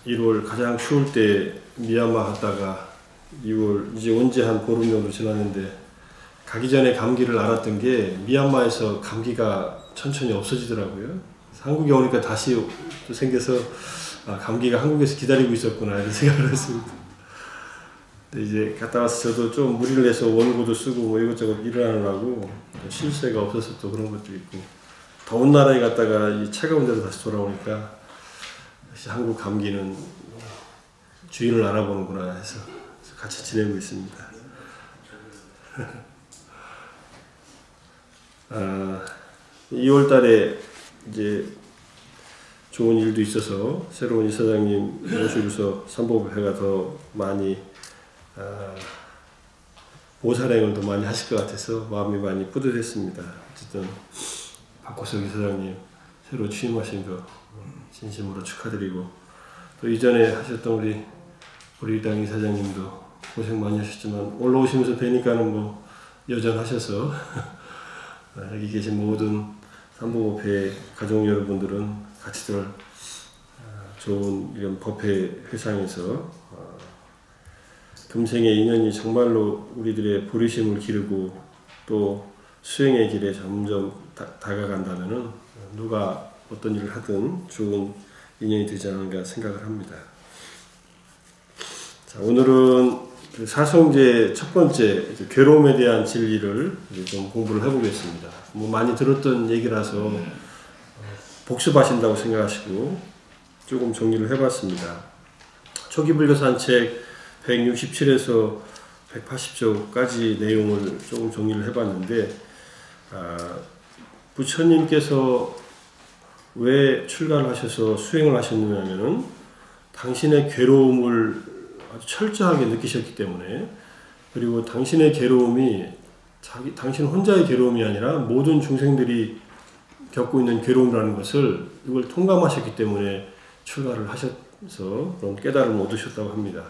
1월 가장 추울 때 미얀마 갔다가 2월 이제 온 지 한 보름 정도 지났는데 가기 전에 감기를 앓았던 게 미얀마에서 감기가 천천히 없어지더라고요. 한국에 오니까 다시 또 생겨서 감기가 한국에서 기다리고 있었구나 이런 생각을 했습니다. 근데 이제 갔다 와서 저도 좀 무리를 해서 원고도 쓰고 뭐 이것저것 일을 하느라고 쉴 새가 없어서 또 그런 것도 있고 더운 나라에 갔다가 이 차가운 데로 다시 돌아오니까 역시 한국 감기는 주인을 알아보는구나 해서 같이 지내고 있습니다. 2월 달에 이제 좋은 일도 있어서 새로운 이사장님 모시고서 삼보부회가 더 많이 보살행을 더 많이 하실 것 같아서 마음이 많이 뿌듯했습니다. 어쨌든 박호석 이사장님 새로 취임하신 거 진심으로 축하드리고 또 이전에 하셨던 우리 당 이사장님도 고생 많이 하셨지만 올라오시면서 뵈니까는 뭐 여전하셔서 여기 계신 모든 삼보법회 가족 여러분들은 같이들 좋은 이런 법회 회상에서 금생의 인연이 정말로 우리들의 보리심을 기르고 또 수행의 길에 점점 다가간다면은 누가 어떤 일을 하든 좋은 인연이 되지 않을까 생각을 합니다. 자, 오늘은 사성제 첫 번째 괴로움에 대한 진리를 좀 공부를 해보겠습니다. 뭐 많이 들었던 얘기라서 복습하신다고 생각하시고 조금 정리를 해봤습니다. 초기 불교산 책 167에서 180조까지 내용을 조금 정리를 해봤는데 부처님께서 왜 출가를 하셔서 수행을 하셨느냐면은 당신의 괴로움을 아주 철저하게 느끼셨기 때문에 그리고 당신의 괴로움이 당신 혼자의 괴로움이 아니라 모든 중생들이 겪고 있는 괴로움이라는 것을 이걸 통감하셨기 때문에 출가를 하셔서 그런 깨달음을 얻으셨다고 합니다.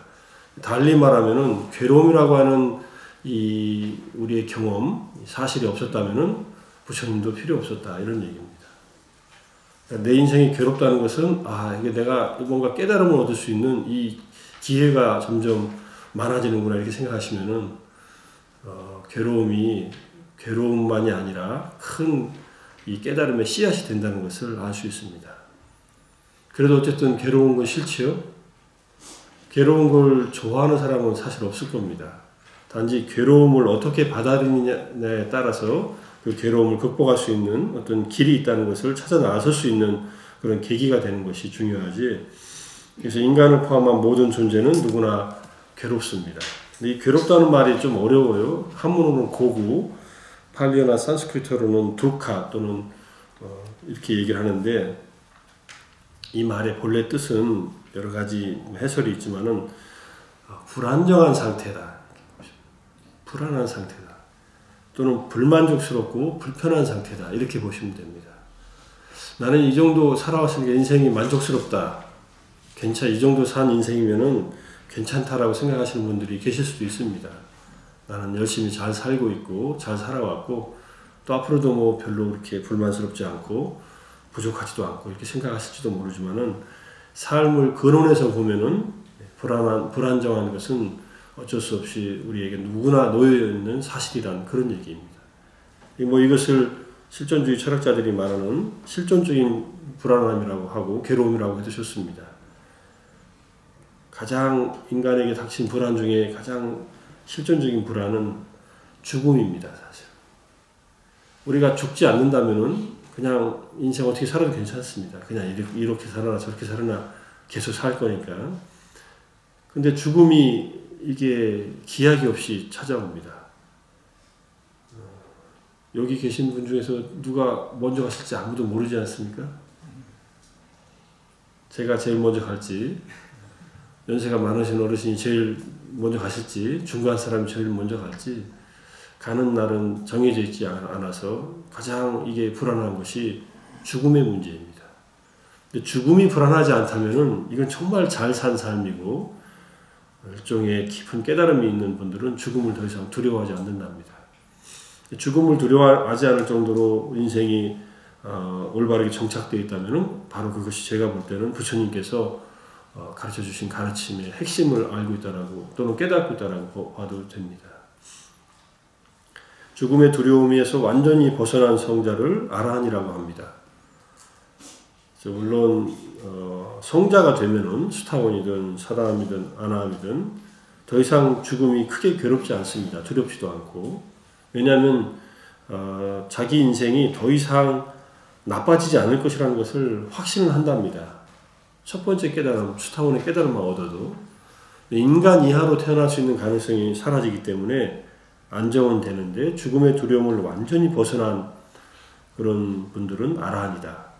달리 말하면은 괴로움이라고 하는 이 우리의 경험, 사실이 없었다면은 부처님도 필요 없었다 이런 얘기입니다. 내 인생이 괴롭다는 것은 이게 내가 뭔가 깨달음을 얻을 수 있는 이 기회가 점점 많아지는구나 이렇게 생각하시면은 괴로움만이 아니라 큰 이 깨달음의 씨앗이 된다는 것을 알 수 있습니다. 그래도 어쨌든 괴로운 건 싫지요? 괴로운 걸 좋아하는 사람은 사실 없을 겁니다. 단지 괴로움을 어떻게 받아들이느냐에 따라서 그 괴로움을 극복할 수 있는 어떤 길이 있다는 것을 찾아 나설 수 있는 그런 계기가 되는 것이 중요하지. 그래서 인간을 포함한 모든 존재는 누구나 괴롭습니다. 근데 이 괴롭다는 말이 좀 어려워요. 한문으로는 고구, 팔리어나 산스크리트어로는 두카 또는 이렇게 얘기를 하는데 이 말의 본래 뜻은 여러 가지 해설이 있지만은 불안정한 상태다. 불안한 상태다. 또는 불만족스럽고 불편한 상태다. 이렇게 보시면 됩니다. 나는 이 정도 살아왔으니까 인생이 만족스럽다. 이 정도 산 인생이면은 괜찮다라고 생각하시는 분들이 계실 수도 있습니다. 나는 열심히 잘 살고 있고 잘 살아왔고 또 앞으로도 뭐 별로 그렇게 불만스럽지 않고 부족하지도 않고 이렇게 생각하실지도 모르지만은 삶을 근원에서 보면은 불안정한 것은 어쩔 수 없이 우리에게 누구나 놓여있는 사실이란 그런 얘기입니다. 뭐 이것을 실존주의 철학자들이 말하는 실존적인 불안함이라고 하고 괴로움이라고 해두셨습니다. 가장 인간에게 닥친 불안 중에 가장 실존적인 불안은 죽음입니다. 사실 우리가 죽지 않는다면은 그냥 인생 어떻게 살아도 괜찮습니다. 그냥 이렇게 살아나 저렇게 살아나 계속 살 거니까. 근데 죽음이 이게 기약이 없이 찾아옵니다. 여기 계신 분 중에서 누가 먼저 가실지 아무도 모르지 않습니까? 제가 제일 먼저 갈지, 연세가 많으신 어르신이 제일 먼저 가실지, 중간 사람이 제일 먼저 갈지, 가는 날은 정해져 있지 않아서 가장 이게 불안한 것이 죽음의 문제입니다. 근데 죽음이 불안하지 않다면은 이건 정말 잘 산 삶이고 일종의 깊은 깨달음이 있는 분들은 죽음을 더 이상 두려워하지 않는답니다. 죽음을 두려워하지 않을 정도로 인생이 올바르게 정착되어 있다면은 바로 그것이 제가 볼 때는 부처님께서 가르쳐 주신 가르침의 핵심을 알고 있다라고 또는 깨닫고 있다라고 봐도 됩니다. 죽음의 두려움에서 완전히 벗어난 성자를 아라한이라고 합니다. 물론 성자가 되면은 수타원이든 사다함이든 아나함이든 더 이상 죽음이 크게 괴롭지 않습니다. 두렵지도 않고. 왜냐하면 자기 인생이 더 이상 나빠지지 않을 것이라는 것을 확신을 한답니다. 첫 번째 깨달음, 수타원의 깨달음만 얻어도 인간 이하로 태어날 수 있는 가능성이 사라지기 때문에 안정은 되는데 죽음의 두려움을 완전히 벗어난 그런 분들은 아라한이다.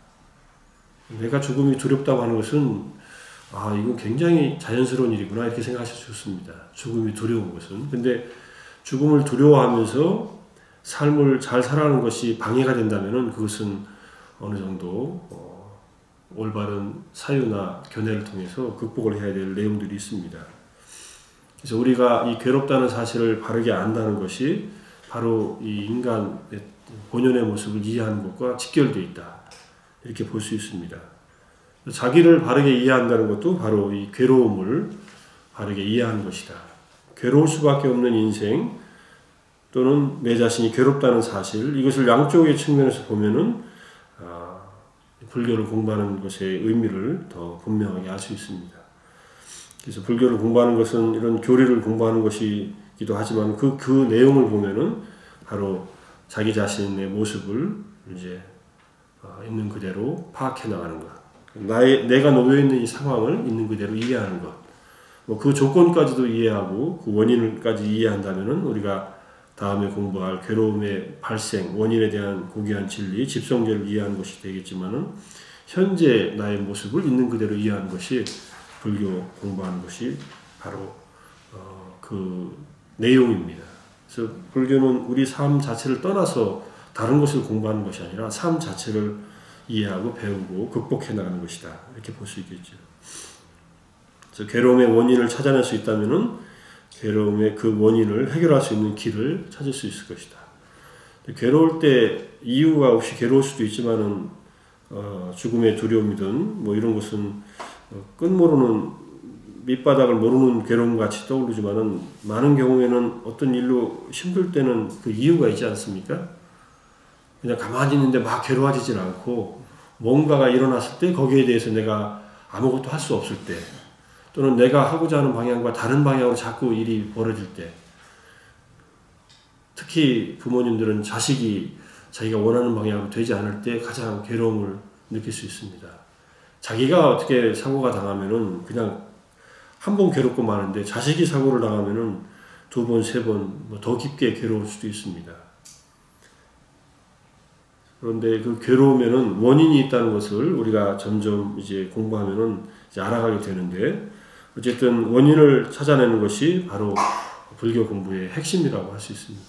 내가 죽음이 두렵다고 하는 것은 이건 굉장히 자연스러운 일이구나 이렇게 생각하실 수 있습니다. 죽음이 두려운 것은. 근데 죽음을 두려워하면서 삶을 잘 살아가는 것이 방해가 된다면 그것은 어느 정도 올바른 사유나 견해를 통해서 극복을 해야 될 내용들이 있습니다. 그래서 우리가 이 괴롭다는 사실을 바르게 안다는 것이 바로 이 인간의 본연의 모습을 이해하는 것과 직결되어 있다. 이렇게 볼 수 있습니다. 자기를 바르게 이해한다는 것도 바로 이 괴로움을 바르게 이해하는 것이다. 괴로울 수밖에 없는 인생 또는 내 자신이 괴롭다는 사실, 이것을 양쪽의 측면에서 보면은 불교를 공부하는 것의 의미를 더 분명하게 알 수 있습니다. 그래서 불교를 공부하는 것은 이런 교리를 공부하는 것이기도 하지만 그 내용을 보면은 바로 자기 자신의 모습을 이제 있는 그대로 파악해 나가는 것. 내가 놓여 있는 이 상황을 있는 그대로 이해하는 것. 그 조건까지도 이해하고 그 원인까지 이해한다면은 우리가 다음에 공부할 괴로움의 발생, 원인에 대한 고귀한 진리, 집성제를 이해하는 것이 되겠지만은 현재 나의 모습을 있는 그대로 이해하는 것이 불교 공부하는 것이 바로 그 내용입니다. 그래서 불교는 우리 삶 자체를 떠나서 다른 것을 공부하는 것이 아니라 삶 자체를 이해하고 배우고 극복해 나가는 것이다. 이렇게 볼 수 있겠죠. 그래서 괴로움의 원인을 찾아낼 수 있다면은 괴로움의 그 원인을 해결할 수 있는 길을 찾을 수 있을 것이다. 괴로울 때 이유가 없이 괴로울 수도 있지만은 죽음의 두려움이든 뭐 이런 것은 끝모르는 밑바닥을 모르는 괴로움 같이 떠오르지만은 많은 경우에는 어떤 일로 힘들 때는 그 이유가 있지 않습니까? 그냥 가만히 있는데 막 괴로워지진 않고 뭔가가 일어났을 때 거기에 대해서 내가 아무것도 할 수 없을 때 또는 내가 하고자 하는 방향과 다른 방향으로 자꾸 일이 벌어질 때 특히 부모님들은 자식이 자기가 원하는 방향으로 되지 않을 때 가장 괴로움을 느낄 수 있습니다. 자기가 어떻게 사고가 당하면은 그냥 한 번 괴롭고 마는데 자식이 사고를 당하면은 두 번, 세 번 더 깊게 괴로울 수도 있습니다. 그런데 그 괴로움에는 원인이 있다는 것을 우리가 점점 이제 공부하면은 이제 알아가게 되는데 어쨌든 원인을 찾아내는 것이 바로 불교 공부의 핵심이라고 할 수 있습니다.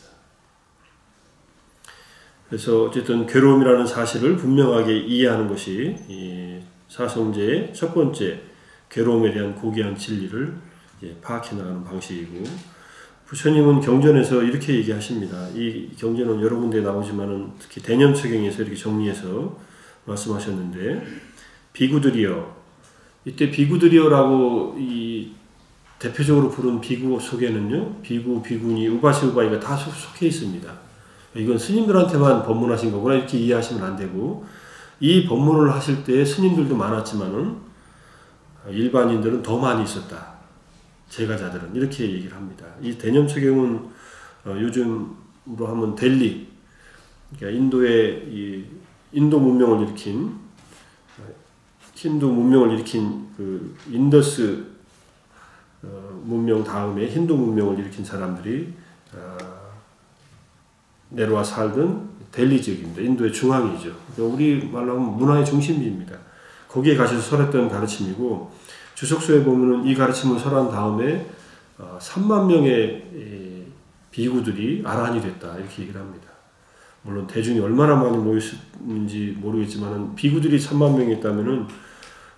그래서 어쨌든 괴로움이라는 사실을 분명하게 이해하는 것이 이 사성제의 첫 번째 괴로움에 대한 고귀한 진리를 파악해 나가는 방식이고, 부처님은 경전에서 이렇게 얘기하십니다. 이 경전은 여러 군데에 나오지만은 특히 대념처경에서 이렇게 정리해서 말씀하셨는데, 비구들이여, 이때 비구들이여라고 이 대표적으로 부른 비구 속에는요, 비구, 비구니, 우바시, 우바이가 다 속해 있습니다. 이건 스님들한테만 법문하신 거구나 이렇게 이해하시면 안 되고, 이 법문을 하실 때 스님들도 많았지만은 일반인들은 더 많이 있었다. 제가자들은 이렇게 얘기를 합니다. 이 대념처경은 요즘으로 하면 델리, 그러니까 인도의 이 인도 문명을 일으킨 힌두 문명을 일으킨 그 인더스 문명 다음에 힌두 문명을 일으킨 사람들이 내려와 살던 델리 지역입니다. 인도의 중앙이죠. 그러니까 우리 말로 하면 문화의 중심지입니다. 거기에 가셔서 설했던 가르침이고, 주석서에 보면은 이 가르침을 설한 다음에 3만 명의 비구들이 아라한이 됐다 이렇게 얘기를 합니다. 물론 대중이 얼마나 많이 모였는지 모르겠지만 비구들이 3만 명이 있다면은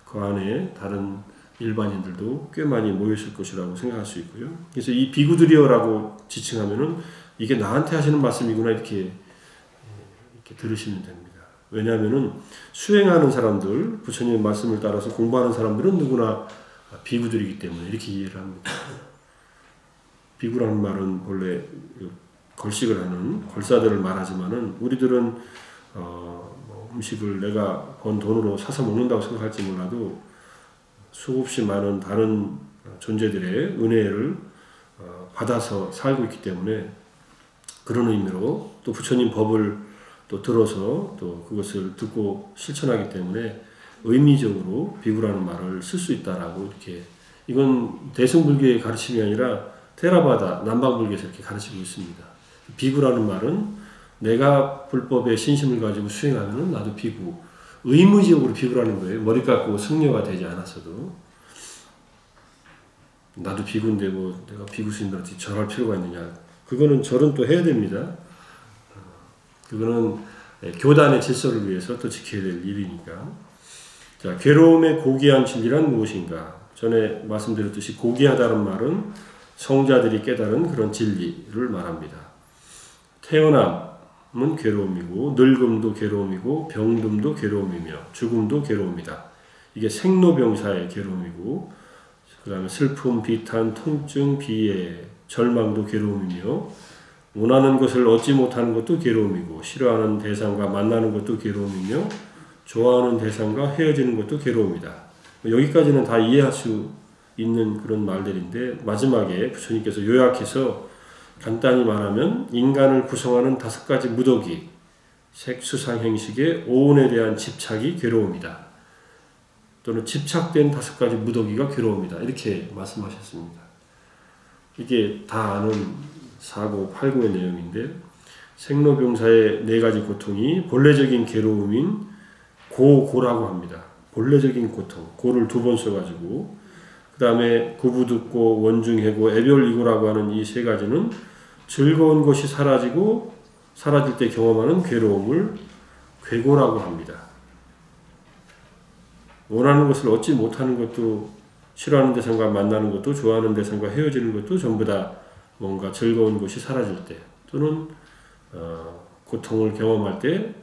그 안에 다른 일반인들도 꽤 많이 모였을 것이라고 생각할 수 있고요. 그래서 이 비구들이여라고 지칭하면은 이게 나한테 하시는 말씀이구나 이렇게 들으시면 됩니다. 왜냐하면은 수행하는 사람들, 부처님의 말씀을 따라서 공부하는 사람들은 누구나 비구들이기 때문에 이렇게 이해를 합니다. 비구라는 말은 본래 걸식을 하는 걸사들을 말하지만은 우리들은 음식을 내가 번 돈으로 사서 먹는다고 생각할지 몰라도 수없이 많은 다른 존재들의 은혜를 받아서 살고 있기 때문에 그런 의미로 또 부처님 법을 또 들어서 또 그것을 듣고 실천하기 때문에 의미적으로 비구라는 말을 쓸 수 있다라고 이렇게 이건 대승불교의 가르침이 아니라 테라바다 남방불교에서 이렇게 가르치고 있습니다. 비구라는 말은 내가 불법의 신심을 가지고 수행하면은 나도 비구 의무적으로 비구라는 거예요. 머리 깎고 승려가 되지 않았어도 나도 비구인데 뭐 내가 비구 스님들한테 절할 필요가 있느냐 그거는 절은 또 해야 됩니다. 그거는 교단의 질서를 위해서 또 지켜야 될 일이니까. 자, 괴로움의 고귀한 진리란 무엇인가? 전에 말씀드렸듯이 고귀하다는 말은 성자들이 깨달은 그런 진리를 말합니다. 태어남은 괴로움이고 늙음도 괴로움이고 병듦도 괴로움이며 죽음도 괴로움이다. 이게 생로병사의 괴로움이고 그 다음에 슬픔, 비탄, 통증, 비애, 절망도 괴로움이며 원하는 것을 얻지 못하는 것도 괴로움이고 싫어하는 대상과 만나는 것도 괴로움이며 좋아하는 대상과 헤어지는 것도 괴로움이다. 여기까지는 다 이해할 수 있는 그런 말들인데 마지막에 부처님께서 요약해서 간단히 말하면 인간을 구성하는 5가지 무더기, 색수상행식의 오온에 대한 집착이 괴로움이다. 또는 집착된 5가지 무더기가 괴로움이다. 이렇게 말씀하셨습니다. 이게 다 아는 사고, 팔고의 내용인데 생로병사의 4가지 고통이 본래적인 괴로움인 고라고 합니다. 본래적인 고통, 고를 2번 써가지고 그 다음에 구부듣고 원중해고 애별이고라고 하는 이 3가지는 즐거운 것이 사라지고 사라질 때 경험하는 괴로움을 괴고라고 합니다. 원하는 것을 얻지 못하는 것도 싫어하는 대상과 만나는 것도 좋아하는 대상과 헤어지는 것도 전부 다 뭔가 즐거운 것이 사라질 때 또는 고통을 경험할 때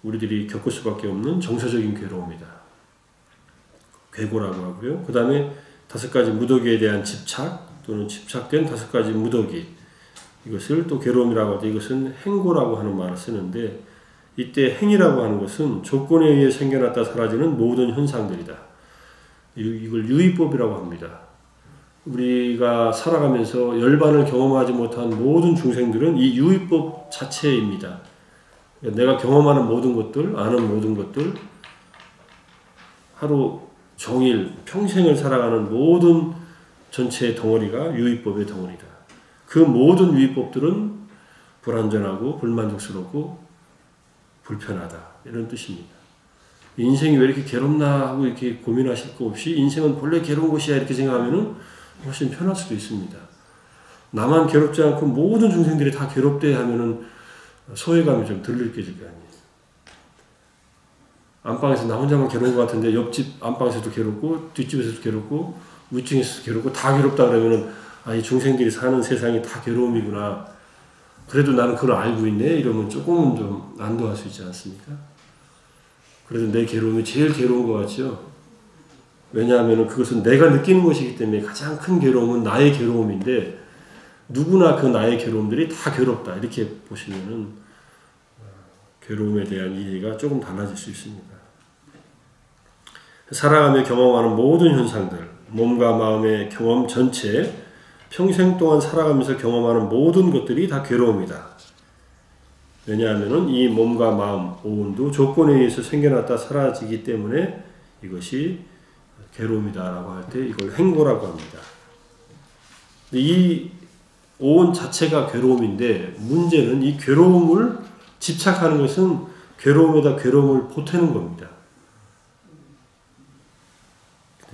우리들이 겪을 수밖에 없는 정서적인 괴로움이다. 괴고라고 하고요. 그 다음에 5가지 무더기에 대한 집착 또는 집착된 5가지 무더기 이것을 또 괴로움이라고 하죠. 이것은 행고라고 하는 말을 쓰는데 이때 행이라고 하는 것은 조건에 의해 생겨났다 사라지는 모든 현상들이다. 이걸 유의법이라고 합니다. 우리가 살아가면서 열반을 경험하지 못한 모든 중생들은 이 유의법 자체입니다. 내가 경험하는 모든 것들, 아는 모든 것들, 하루 종일 평생을 살아가는 모든 전체의 덩어리가 유의법의 덩어리다. 그 모든 유의법들은 불완전하고 불만족스럽고 불편하다. 이런 뜻입니다. 인생이 왜 이렇게 괴롭나 하고 이렇게 고민하실 거 없이 인생은 본래 괴로운 것이야 이렇게 생각하면 훨씬 편할 수도 있습니다. 나만 괴롭지 않고 모든 중생들이 다 괴롭대 하면은 소외감이 좀 덜 느껴질 거 아니에요. 안방에서 나 혼자만 괴로운 것 같은데 옆집 안방에서도 괴롭고 뒷집에서도 괴롭고 위층에서도 괴롭고 다 괴롭다 그러면은 이 중생들이 사는 세상이 다 괴로움이구나. 그래도 나는 그걸 알고 있네. 이러면 조금은 좀 안도할 수 있지 않습니까? 그래도 내 괴로움이 제일 괴로운 것 같죠. 왜냐하면 그것은 내가 느끼는 것이기 때문에 가장 큰 괴로움은 나의 괴로움인데 누구나 그 나의 괴로움들이 다 괴롭다. 이렇게 보시면은 괴로움에 대한 이해가 조금 달라질 수 있습니다. 살아가며 경험하는 모든 현상들, 몸과 마음의 경험 전체, 평생 동안 살아가면서 경험하는 모든 것들이 다 괴로움이다. 왜냐하면 이 몸과 마음, 오온도 조건에 의해서 생겨났다 사라지기 때문에 이것이 괴로움이다라고 할 때 이걸 행고라고 합니다. 이 오온 자체가 괴로움인데 문제는 이 괴로움을 집착하는 것은 괴로움에다 괴로움을 보태는 겁니다.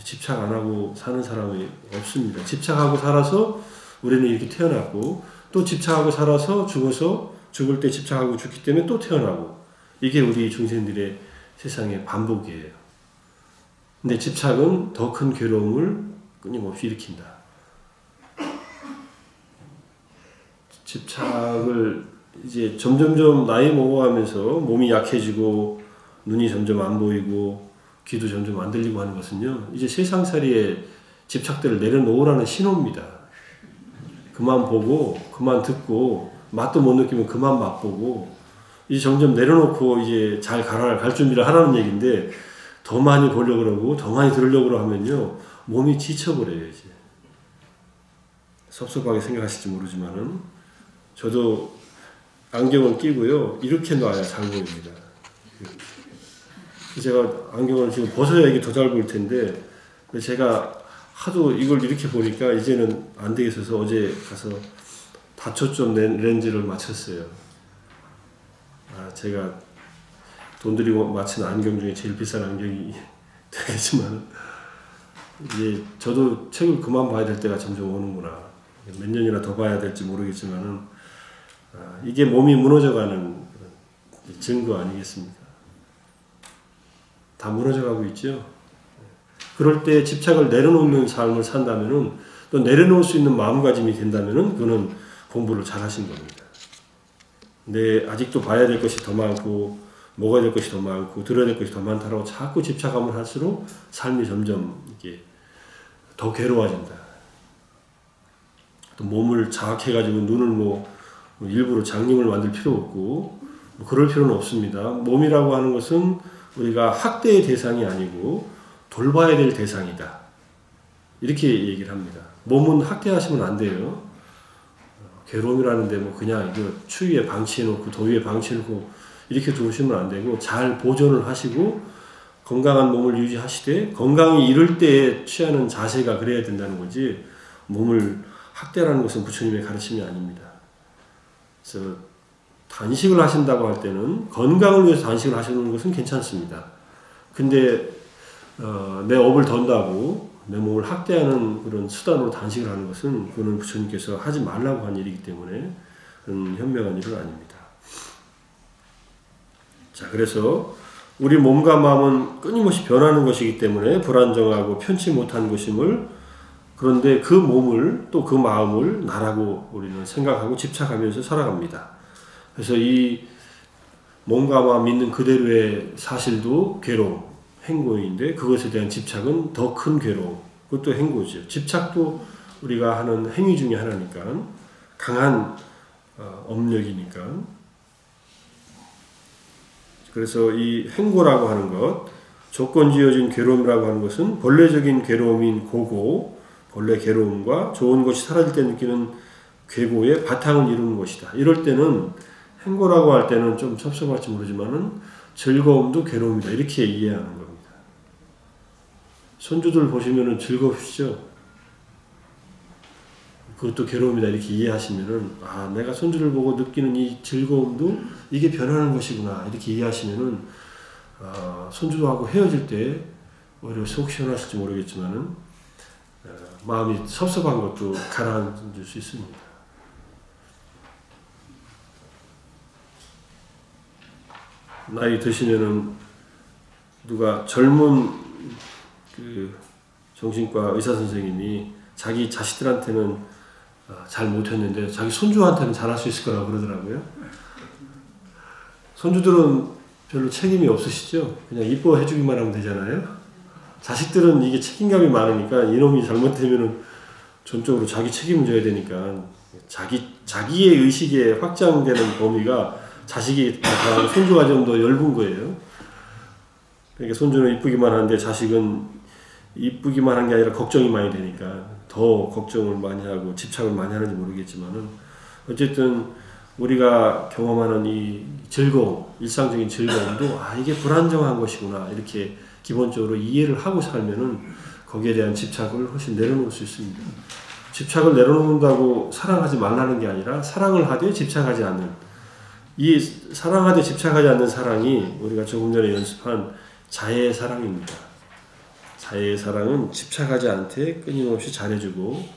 집착 안 하고 사는 사람이 없습니다. 집착하고 살아서 우리는 이렇게 태어났고 또 집착하고 살아서 죽어서 죽을 때 집착하고 죽기 때문에 또 태어나고 이게 우리 중생들의 세상의 반복이에요. 근데 집착은 더 큰 괴로움을 끊임없이 일으킨다. 집착을 이제 점점점 나이 먹어가면서 몸이 약해지고 눈이 점점 안 보이고 귀도 점점 안 들리고 하는 것은요, 이제 세상살이의 집착들을 내려놓으라는 신호입니다. 그만 보고 그만 듣고 맛도 못 느끼면 그만 맛보고 이제 점점 내려놓고 이제 잘 갈 준비를 하라는 얘기인데, 더 많이 보려고 그러고 더 많이 들으려고 하면요 몸이 지쳐버려요. 이제 섭섭하게 생각하실지 모르지만은 저도 안경을 끼고요 이렇게 놔야 잘 보입니다. 제가 안경을 지금 벗어야 이게 더 잘 보일 텐데, 제가 하도 이걸 이렇게 보니까 이제는 안 되겠어서 어제 가서 다초점 렌즈를 맞췄어요. 제가 돈 들이고 맞춘 안경 중에 제일 비싼 안경이 되겠지만, 이제 저도 책을 그만 봐야 될 때가 점점 오는구나. 몇 년이나 더 봐야 될지 모르겠지만은, 이게 몸이 무너져가는 증거 아니겠습니까? 다 무너져가고 있죠. 그럴 때 집착을 내려놓는 삶을 산다면은, 또 내려놓을 수 있는 마음가짐이 된다면은, 그는 공부를 잘 하신 겁니다. 근데 아직도 봐야 될 것이 더 많고, 먹어야 될 것이 더 많고, 들어야 될 것이 더 많다라고 자꾸 집착함을 할수록 삶이 점점 이게 더 괴로워진다. 또 몸을 자학해가지고 눈을 뭐 일부러 장님을 만들 필요 없고, 뭐 그럴 필요는 없습니다. 몸이라고 하는 것은 우리가 학대의 대상이 아니고 돌봐야 될 대상이다. 이렇게 얘기를 합니다. 몸은 학대하시면 안 돼요. 괴로움이라는데 뭐 그냥 이거 추위에 방치해놓고 더위에 방치해놓고 이렇게 두시면 안 되고, 잘 보존을 하시고 건강한 몸을 유지하시되, 건강이 이를 때 취하는 자세가 그래야 된다는 거지, 몸을 학대라는 것은 부처님의 가르침이 아닙니다. 그래서 단식을 하신다고 할 때는 건강을 위해서 단식을 하시는 것은 괜찮습니다. 근데 내 업을 던다고 내 몸을 학대하는 그런 수단으로 단식을 하는 것은, 그거는 부처님께서 하지 말라고 한 일이기 때문에 그런 현명한 일은 아닙니다. 자, 그래서 우리 몸과 마음은 끊임없이 변하는 것이기 때문에 불안정하고 편치 못한 것임을, 그런데 그 몸을 또 그 마음을 나라고 우리는 생각하고 집착하면서 살아갑니다. 그래서 이 몸과 마음 있는 그대로의 사실도 괴로움, 행고인데, 그것에 대한 집착은 더 큰 괴로움, 그것도 행고죠. 집착도 우리가 하는 행위 중에 하나니까, 강한 업력이니까. 그래서 이 행고라고 하는 것, 조건지어진 괴로움이라고 하는 것은 본래적인 괴로움인 고고, 본래 괴로움과 좋은 것이 사라질 때 느끼는 괴고의 바탕을 이루는 것이다. 이럴 때는, 행고라고 할 때는 좀 섭섭할지 모르지만은 즐거움도 괴로움이다. 이렇게 이해하는 겁니다. 손주들 보시면은 즐거우시죠? 그것도 괴로움이다. 이렇게 이해하시면은, 내가 손주를 보고 느끼는 이 즐거움도 이게 변하는 것이구나. 이렇게 이해하시면은, 손주하고 헤어질 때 오히려 속 시원하실지 모르겠지만은, 마음이 섭섭한 것도 가라앉을 수 있습니다. 나이 드시면은 누가 젊은 그 정신과 의사 선생님이 자기 자식들한테는 잘 못했는데 자기 손주한테는 잘할 수 있을 거라고 그러더라고요. 손주들은 별로 책임이 없으시죠? 그냥 이뻐해 주기만 하면 되잖아요. 자식들은 이게 책임감이 많으니까, 이놈이 잘못되면은 전적으로 자기 책임을 져야 되니까, 자기의 의식에 확장되는 범위가 자식이 다 손주가 좀 더 엷은 거예요. 그러니까 손주는 이쁘기만 하는데 자식은 이쁘기만 한 게 아니라 걱정이 많이 되니까 더 걱정을 많이 하고 집착을 많이 하는지 모르겠지만은, 어쨌든 우리가 경험하는 이 즐거움, 일상적인 즐거움도 이게 불안정한 것이구나, 이렇게 기본적으로 이해를 하고 살면은 거기에 대한 집착을 훨씬 내려놓을 수 있습니다. 집착을 내려놓는다고 사랑하지 말라는 게 아니라, 사랑을 하되 집착하지 않는, 이 사랑하되 집착하지 않는 사랑이 우리가 조금 전에 연습한 자애의 사랑입니다. 자애의 사랑은 집착하지 않되 끊임없이 잘해주고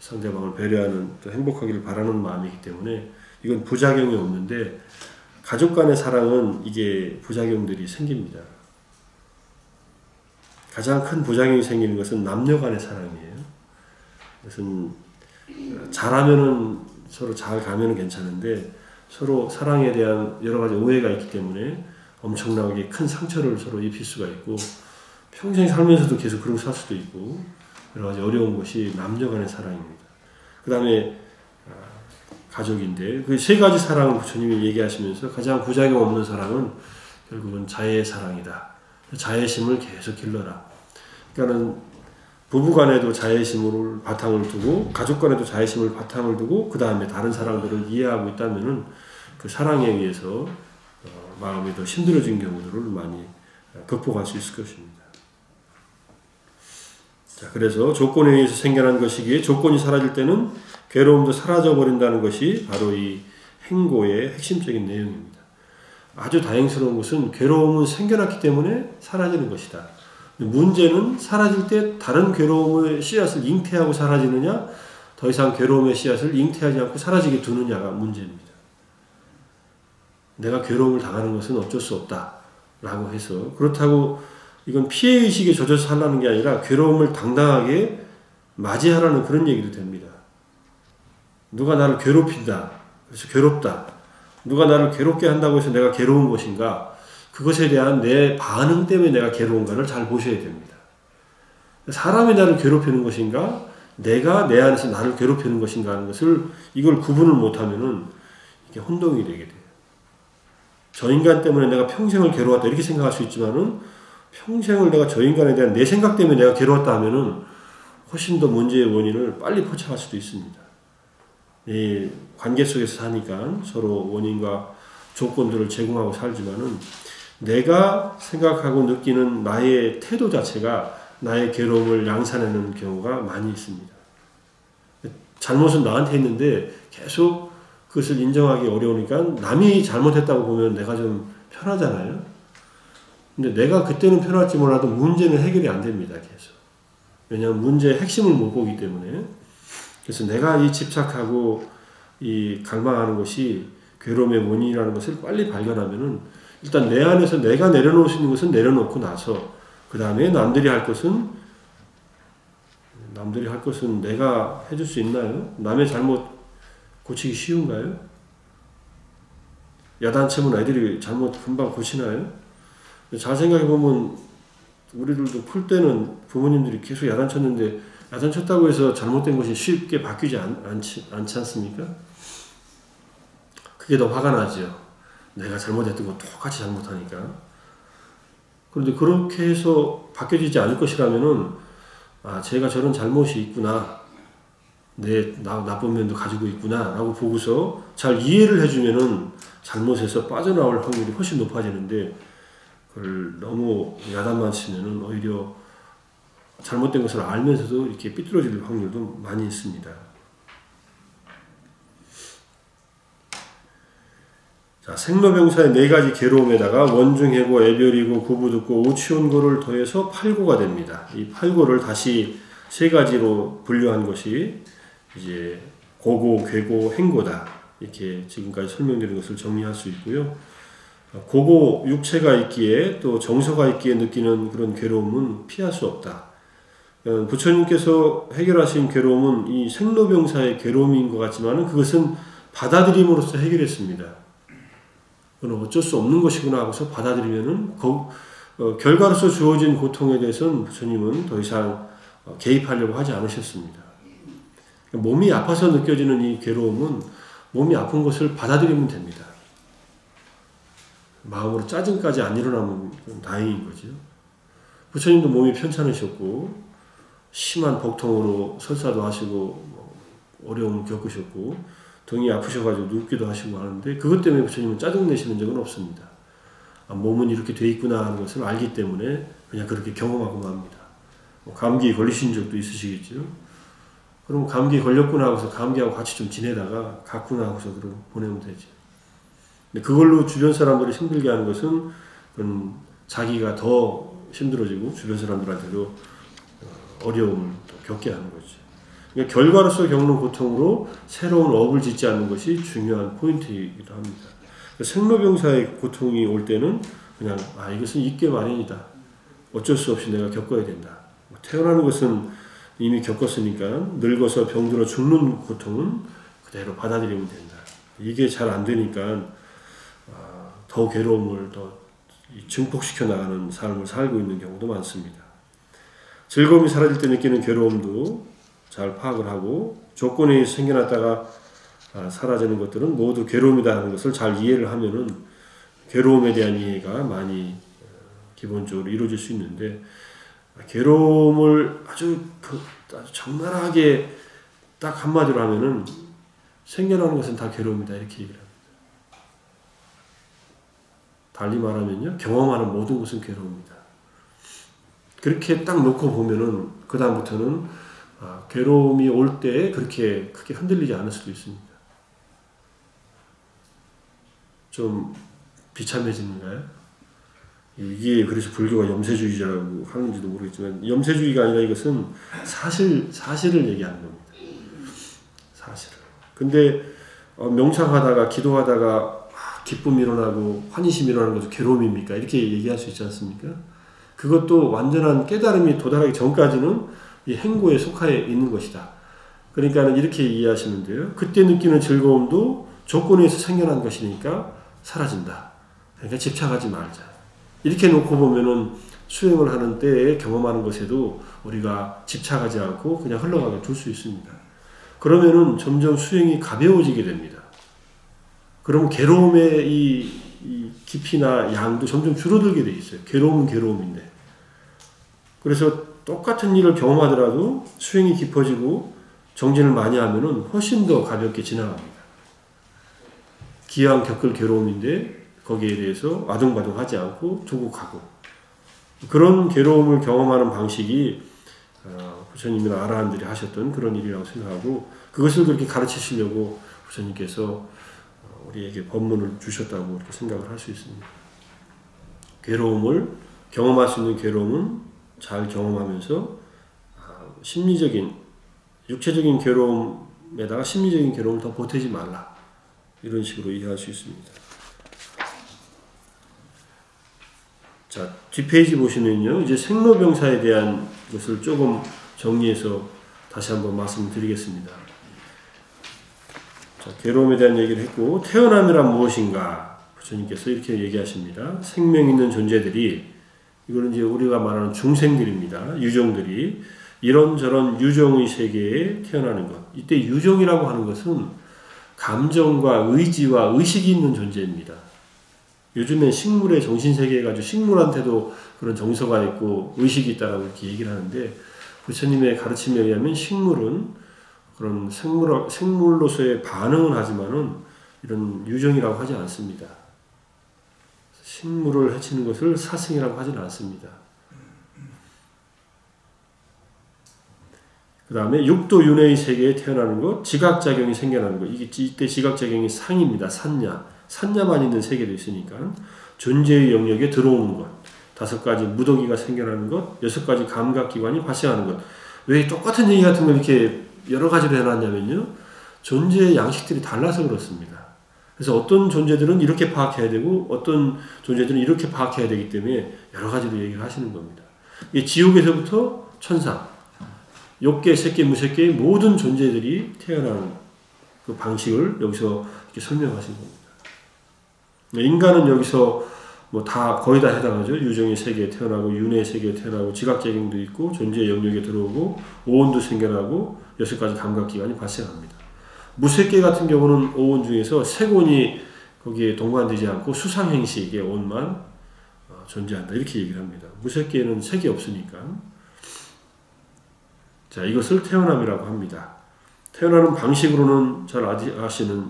상대방을 배려하는, 또 행복하기를 바라는 마음이기 때문에 이건 부작용이 없는데, 가족 간의 사랑은 이게 부작용들이 생깁니다. 가장 큰 부작용이 생기는 것은 남녀 간의 사랑이에요. 그것은 잘하면은, 서로 잘 가면은 괜찮은데, 서로 사랑에 대한 여러 가지 오해가 있기 때문에 엄청나게 큰 상처를 서로 입힐 수가 있고, 평생 살면서도 계속 그러고 살 수도 있고 여러 가지 어려운 것이 남녀 간의 사랑입니다. 그 다음에 가족인데 그 세 가지 사랑을 부처님이 얘기하시면서 가장 부작용 없는 사랑은 결국은 자애의 사랑이다. 자애심을 계속 길러라. 그러니까는 부부 간에도 자애심을 바탕을 두고 가족 간에도 자애심을 바탕을 두고 그 다음에 다른 사랑들을 이해하고 있다면은 그 사랑에 의해서 마음이 더 힘들어진 경우들을 많이 극복할 수 있을 것입니다. 자, 그래서 조건에 의해서 생겨난 것이기에 조건이 사라질 때는 괴로움도 사라져 버린다는 것이 바로 이 행고의 핵심적인 내용입니다. 아주 다행스러운 것은 괴로움은 생겨났기 때문에 사라지는 것이다. 문제는 사라질 때 다른 괴로움의 씨앗을 잉태하고 사라지느냐, 더 이상 괴로움의 씨앗을 잉태하지 않고 사라지게 두느냐가 문제입니다. 내가 괴로움을 당하는 것은 어쩔 수 없다라고 해서 그렇다고 이건 피해의식에 젖어서 살라는 게 아니라 괴로움을 당당하게 맞이하라는 그런 얘기도 됩니다. 누가 나를 괴롭힌다. 그래서 괴롭다. 누가 나를 괴롭게 한다고 해서 내가 괴로운 것인가? 그것에 대한 내 반응 때문에 내가 괴로운가를 잘 보셔야 됩니다. 사람이 나를 괴롭히는 것인가? 내가 내 안에서 나를 괴롭히는 것인가 하는 것을 이걸 구분을 못하면은 이게 혼동이 되게 돼요. 저 인간 때문에 내가 평생을 괴로웠다 이렇게 생각할 수 있지만은 평생을 내가 저 인간에 대한 내 생각 때문에 내가 괴로웠다 하면은 훨씬 더 문제의 원인을 빨리 포착할 수도 있습니다. 이 관계 속에서 사니까 서로 원인과 조건들을 제공하고 살지만은 내가 생각하고 느끼는 나의 태도 자체가 나의 괴로움을 양산하는 경우가 많이 있습니다. 잘못은 나한테 있는데 계속 그것을 인정하기 어려우니까 남이 잘못했다고 보면 내가 좀 편하잖아요. 근데 내가 그때는 편할지 몰라도 문제는 해결이 안 됩니다. 계속. 왜냐하면 문제의 핵심을 못 보기 때문에. 그래서 내가 이 집착하고 이 갈망하는 것이 괴로움의 원인이라는 것을 빨리 발견하면은 일단 내 안에서 내가 내려놓을 수 있는 것은 내려놓고 나서 그 다음에 남들이 할 것은 내가 해줄 수 있나요? 남의 잘못 고치기 쉬운가요? 야단치면 애들이 잘못 금방 고치나요? 잘 생각해보면 우리들도 풀 때는 부모님들이 계속 야단쳤는데 야단쳤다고 해서 잘못된 것이 쉽게 바뀌지 않지 않습니까? 그게 더 화가 나죠. 내가 잘못했던 거 똑같이 잘못하니까. 그런데 그렇게 해서 바뀌어지지 않을 것이라면은 제가 저런 잘못이 있구나. 내 나쁜 면도 가지고 있구나 라고 보고서 잘 이해를 해주면은 잘못에서 빠져나올 확률이 훨씬 높아지는데 그걸 너무 야단만 치면은 오히려 잘못된 것을 알면서도 이렇게 삐뚤어질 확률도 많이 있습니다. 자, 생로병사의 네 가지 괴로움에다가 원중해고, 애별이고, 구부듣고, 오치온고를 더해서 팔고가 됩니다. 이 팔고를 다시 세 가지로 분류한 것이 이제 고고, 괴고, 행고다. 이렇게 지금까지 설명드린 것을 정리할 수 있고요. 고고, 육체가 있기에 또 정서가 있기에 느끼는 그런 괴로움은 피할 수 없다. 부처님께서 해결하신 괴로움은 이 생로병사의 괴로움인 것 같지만 그것은 받아들임으로써 해결했습니다. 그건 어쩔 수 없는 것이구나 하고서 받아들이면은 결과로서 주어진 고통에 대해서는 부처님은 더 이상 개입하려고 하지 않으셨습니다. 몸이 아파서 느껴지는 이 괴로움은 몸이 아픈 것을 받아들이면 됩니다. 마음으로 짜증까지 안 일어나면 다행인 거죠. 부처님도 몸이 편찮으셨고 심한 복통으로 설사도 하시고 어려움을 겪으셨고 등이 아프셔가지고 눕기도 하시고 하는데 그것 때문에 부처님은 짜증내시는 적은 없습니다. 몸은 이렇게 돼 있구나 하는 것을 알기 때문에 그냥 그렇게 경험하고 맙니다. 감기 걸리신 적도 있으시겠죠. 그럼 감기 걸렸구나 하고서 감기하고 같이 좀 지내다가 갔구나 하고서 그럼 보내면 되죠. 근데 그걸로 주변 사람들을 힘들게 하는 것은 그건 자기가 더 힘들어지고 주변 사람들한테도 어려움을 겪게 하는 거죠. 그러니까 결과로서 겪는 고통으로 새로운 업을 짓지 않는 것이 중요한 포인트이기도 합니다. 생로병사의 고통이 올 때는 그냥 이것은 있게 마련이다. 어쩔 수 없이 내가 겪어야 된다. 태어나는 것은 이미 겪었으니까 늙어서 병들어 죽는 고통은 그대로 받아들이면 된다. 이게 잘 안 되니까 더 괴로움을 더 증폭시켜 나가는 삶을 살고 있는 경우도 많습니다. 즐거움이 사라질 때 느끼는 괴로움도 잘 파악을 하고 조건에 의해서 생겨났다가 사라지는 것들은 모두 괴로움이다 하는 것을 잘 이해를 하면은 괴로움에 대한 이해가 많이 기본적으로 이루어질 수 있는데, 괴로움을 아주 적나라하게 딱 한마디로 하면은 생겨나는 것은 다 괴로움이다 이렇게 얘기를 합니다. 달리 말하면요, 경험하는 모든 것은 괴로움이다. 그렇게 딱 놓고 보면은 그 다음부터는 괴로움이 올 때 그렇게 크게 흔들리지 않을 수도 있습니다. 좀 비참해지는가요? 이게 그래서 불교가 염세주의자라고 하는지도 모르겠지만, 염세주의가 아니라 이것은 사실을 얘기하는 겁니다. 사실을. 근데 명상하다가 기도하다가 기쁨이 일어나고 환희심이 일어나는 것도 괴로움입니까? 이렇게 얘기할 수 있지 않습니까? 그것도 완전한 깨달음이 도달하기 전까지는 이 행고에 속하여 있는 것이다. 그러니까 이렇게 이해하시면 돼요. 그때 느끼는 즐거움도 조건에서 생겨난 것이니까 사라진다. 그러니까 집착하지 말자. 이렇게 놓고 보면은 수행을 하는 때에 경험하는 것에도 우리가 집착하지 않고 그냥 흘러가게 둘 수 있습니다. 그러면은 점점 수행이 가벼워지게 됩니다. 그러면 괴로움의 이 깊이나 양도 점점 줄어들게 돼 있어요. 괴로움은 괴로움인데. 그래서 똑같은 일을 경험하더라도 수행이 깊어지고 정진을 많이 하면은 훨씬 더 가볍게 지나갑니다. 기왕 겪을 괴로움인데 거기에 대해서 아둥바둥하지 않고 두고 가고, 그런 괴로움을 경험하는 방식이 부처님이나 아라한들이 하셨던 그런 일이라고 생각하고, 그것을 그렇게 가르치시려고 부처님께서 우리에게 법문을 주셨다고 이렇게 생각을 할 수 있습니다. 괴로움을 경험할 수 있는 괴로움은 잘 경험하면서 심리적인, 육체적인 괴로움에다가 심리적인 괴로움을 더 보태지 말라, 이런 식으로 이해할 수 있습니다. 자, 뒷페이지 보시면요, 이제 생로병사에 대한 것을 조금 정리해서 다시 한번 말씀드리겠습니다. 자, 괴로움에 대한 얘기를 했고, 태어남이란 무엇인가? 부처님께서 이렇게 얘기하십니다. 생명 있는 존재들이, 이거는 이제 우리가 말하는 중생들입니다. 유종들이 이런저런 유종의 세계에 태어나는 것. 이때 유종이라고 하는 것은 감정과 의지와 의식이 있는 존재입니다. 요즘에 식물의 정신세계 해가지고 식물한테도 그런 정서가 있고 의식이 있다라고 이렇게 얘기를 하는데, 부처님의 가르침에 의하면 식물은 그런 생물로서의 반응은 하지만은 이런 유정이라고 하지 않습니다. 식물을 해치는 것을 사승이라고 하지는 않습니다. 그 다음에 육도 윤회의 세계에 태어나는 것, 지각작용이 생겨나는 것. 이때 지각작용이 상입니다. 산야만 있는 세계도 있으니까 존재의 영역에 들어오는 것, 5가지 무더기가 생겨나는 것, 6가지 감각기관이 발생하는 것. 왜 똑같은 얘기 같은 걸 이렇게 여러 가지로 해놨냐면요, 존재의 양식들이 달라서 그렇습니다. 그래서 어떤 존재들은 이렇게 파악해야 되고 어떤 존재들은 이렇게 파악해야 되기 때문에 여러 가지로 얘기를 하시는 겁니다. 이 지옥에서부터 천상, 욕계, 색계, 무색계의 모든 존재들이 태어나는 그 방식을 여기서 이렇게 설명하신 겁니다. 인간은 여기서 뭐 다 거의 다 해당하죠. 유정의 세계에 태어나고 윤회의 세계에 태어나고 지각작용도 있고 존재의 영역에 들어오고 오온도 생겨나고 6가지 감각기관이 발생합니다. 무색계 같은 경우는 오온 중에서 색온이 거기에 동반되지 않고 수상행식의 온만 존재한다, 이렇게 얘기를 합니다. 무색계에는 색이 없으니까. 자, 이것을 태어남이라고 합니다. 태어나는 방식으로는 잘 아시는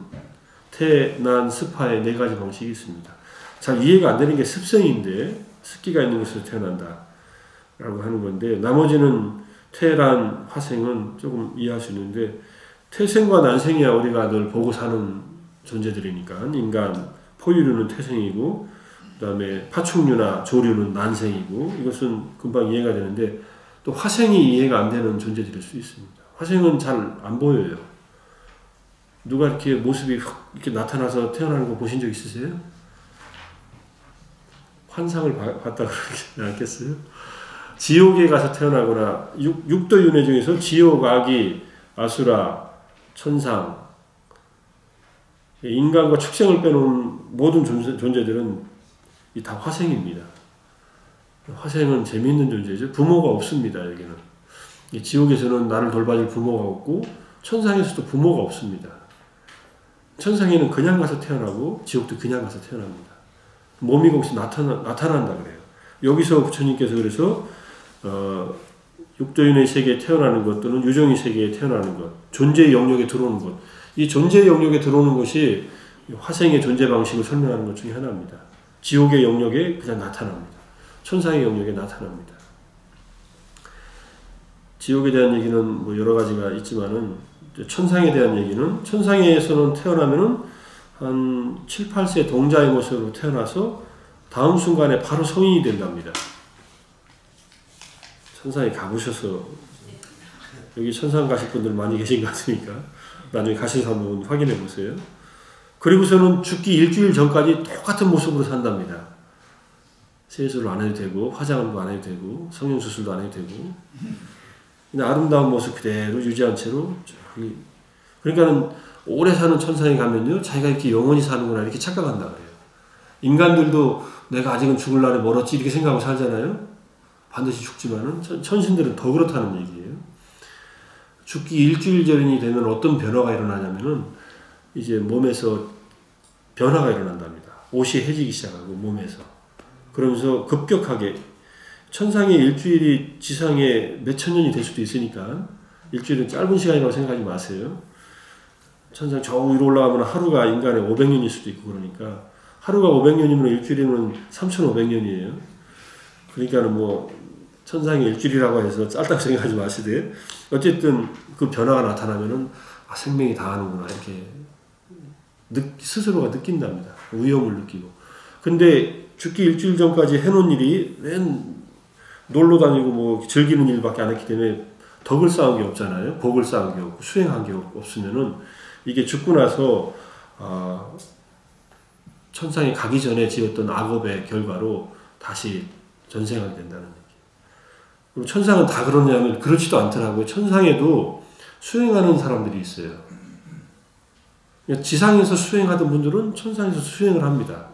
태난 습하의 4가지 방식이 있습니다. 잘 이해가 안 되는 게 습성인데, 습기가 있는 곳에서 태어난다 라고 하는 건데, 나머지는 태란, 화생은 조금 이해할 수 있는데, 태생과 난생이야 우리가 늘 보고 사는 존재들이니까, 인간, 포유류는 태생이고 그 다음에 파충류나 조류는 난생이고, 이것은 금방 이해가 되는데, 또 화생이 이해가 안 되는 존재들일 수 있습니다. 화생은 잘 안 보여요. 누가 이렇게 모습이 이렇게 나타나서 태어나는 거 보신 적 있으세요? 환상을 봤다 그러지 않겠어요? 지옥에 가서 태어나거나, 육도 윤회 중에서 지옥, 아기, 아수라, 천상, 인간과 축생을 빼놓은 모든 존재들은 이 다 화생입니다. 화생은 재미있는 존재죠. 부모가 없습니다. 여기는. 지옥에서는 나를 돌봐줄 부모가 없고 천상에서도 부모가 없습니다. 천상에는 그냥 가서 태어나고 지옥도 그냥 가서 태어납니다. 몸이 거기서 나타난다 그래요. 여기서 부처님께서 그래서 육도인의 세계에 태어나는 것 또는 유정의 세계에 태어나는 것, 존재의 영역에 들어오는 것, 이 존재의 영역에 들어오는 것이 화생의 존재 방식을 설명하는 것 중에 하나입니다. 지옥의 영역에 그냥 나타납니다. 천상의 영역에 나타납니다. 지옥에 대한 얘기는 뭐 여러 가지가 있지만은 천상에 대한 얘기는 천상에서는 태어나면은 한 7, 8세 동자의 모습으로 태어나서 다음 순간에 바로 성인이 된답니다. 천상에 가보셔서 여기 천상 가실 분들 많이 계신 것 같으니까 나중에 가셔서 한번 확인해 보세요. 그리고서는 죽기 일주일 전까지 똑같은 모습으로 산답니다. 세수를 안 해도 되고 화장도 안 해도 되고 성형수술도 안 해도 되고 그냥 아름다운 모습 그대로 유지한 채로 그러니까는 오래 사는 천상에 가면요 자기가 이렇게 영원히 사는구나 이렇게 착각한다 그래요. 인간들도 내가 아직은 죽을 날이 멀었지 이렇게 생각하고 살잖아요. 반드시 죽지만은 천신들은 더 그렇다는 얘기예요. 죽기 일주일 전이 되면 어떤 변화가 일어나냐면은 이제 몸에서 변화가 일어난답니다. 옷이 해지기 시작하고 몸에서 그러면서 급격하게 천상의 일주일이 지상에 몇천 년이 될 수도 있으니까 일주일은 짧은 시간이라고 생각하지 마세요. 천상 저 위로 올라가면 하루가 인간의 500년일 수도 있고 그러니까 하루가 500년이면 일주일이면 3500년이에요. 그러니까는 뭐 천상의 일주일이라고 해서 짧다고 생각하지 마시되 어쨌든 그 변화가 나타나면은 아, 생명이 다하는구나 이렇게 스스로가 느낀답니다. 위험을 느끼고. 근데 죽기 일주일 전까지 해놓은 일이 맨 놀러 다니고 뭐 즐기는 일밖에 안 했기 때문에 덕을 쌓은 게 없잖아요. 복을 쌓은 게 없고 수행한 게 없으면은 이게 죽고 나서 천상에 가기 전에 지었던 악업의 결과로 다시 전생하게 된다는 얘기. 그리고 천상은 다 그러냐면 그렇지도 않더라고요. 천상에도 수행하는 사람들이 있어요. 지상에서 수행하던 분들은 천상에서 수행을 합니다.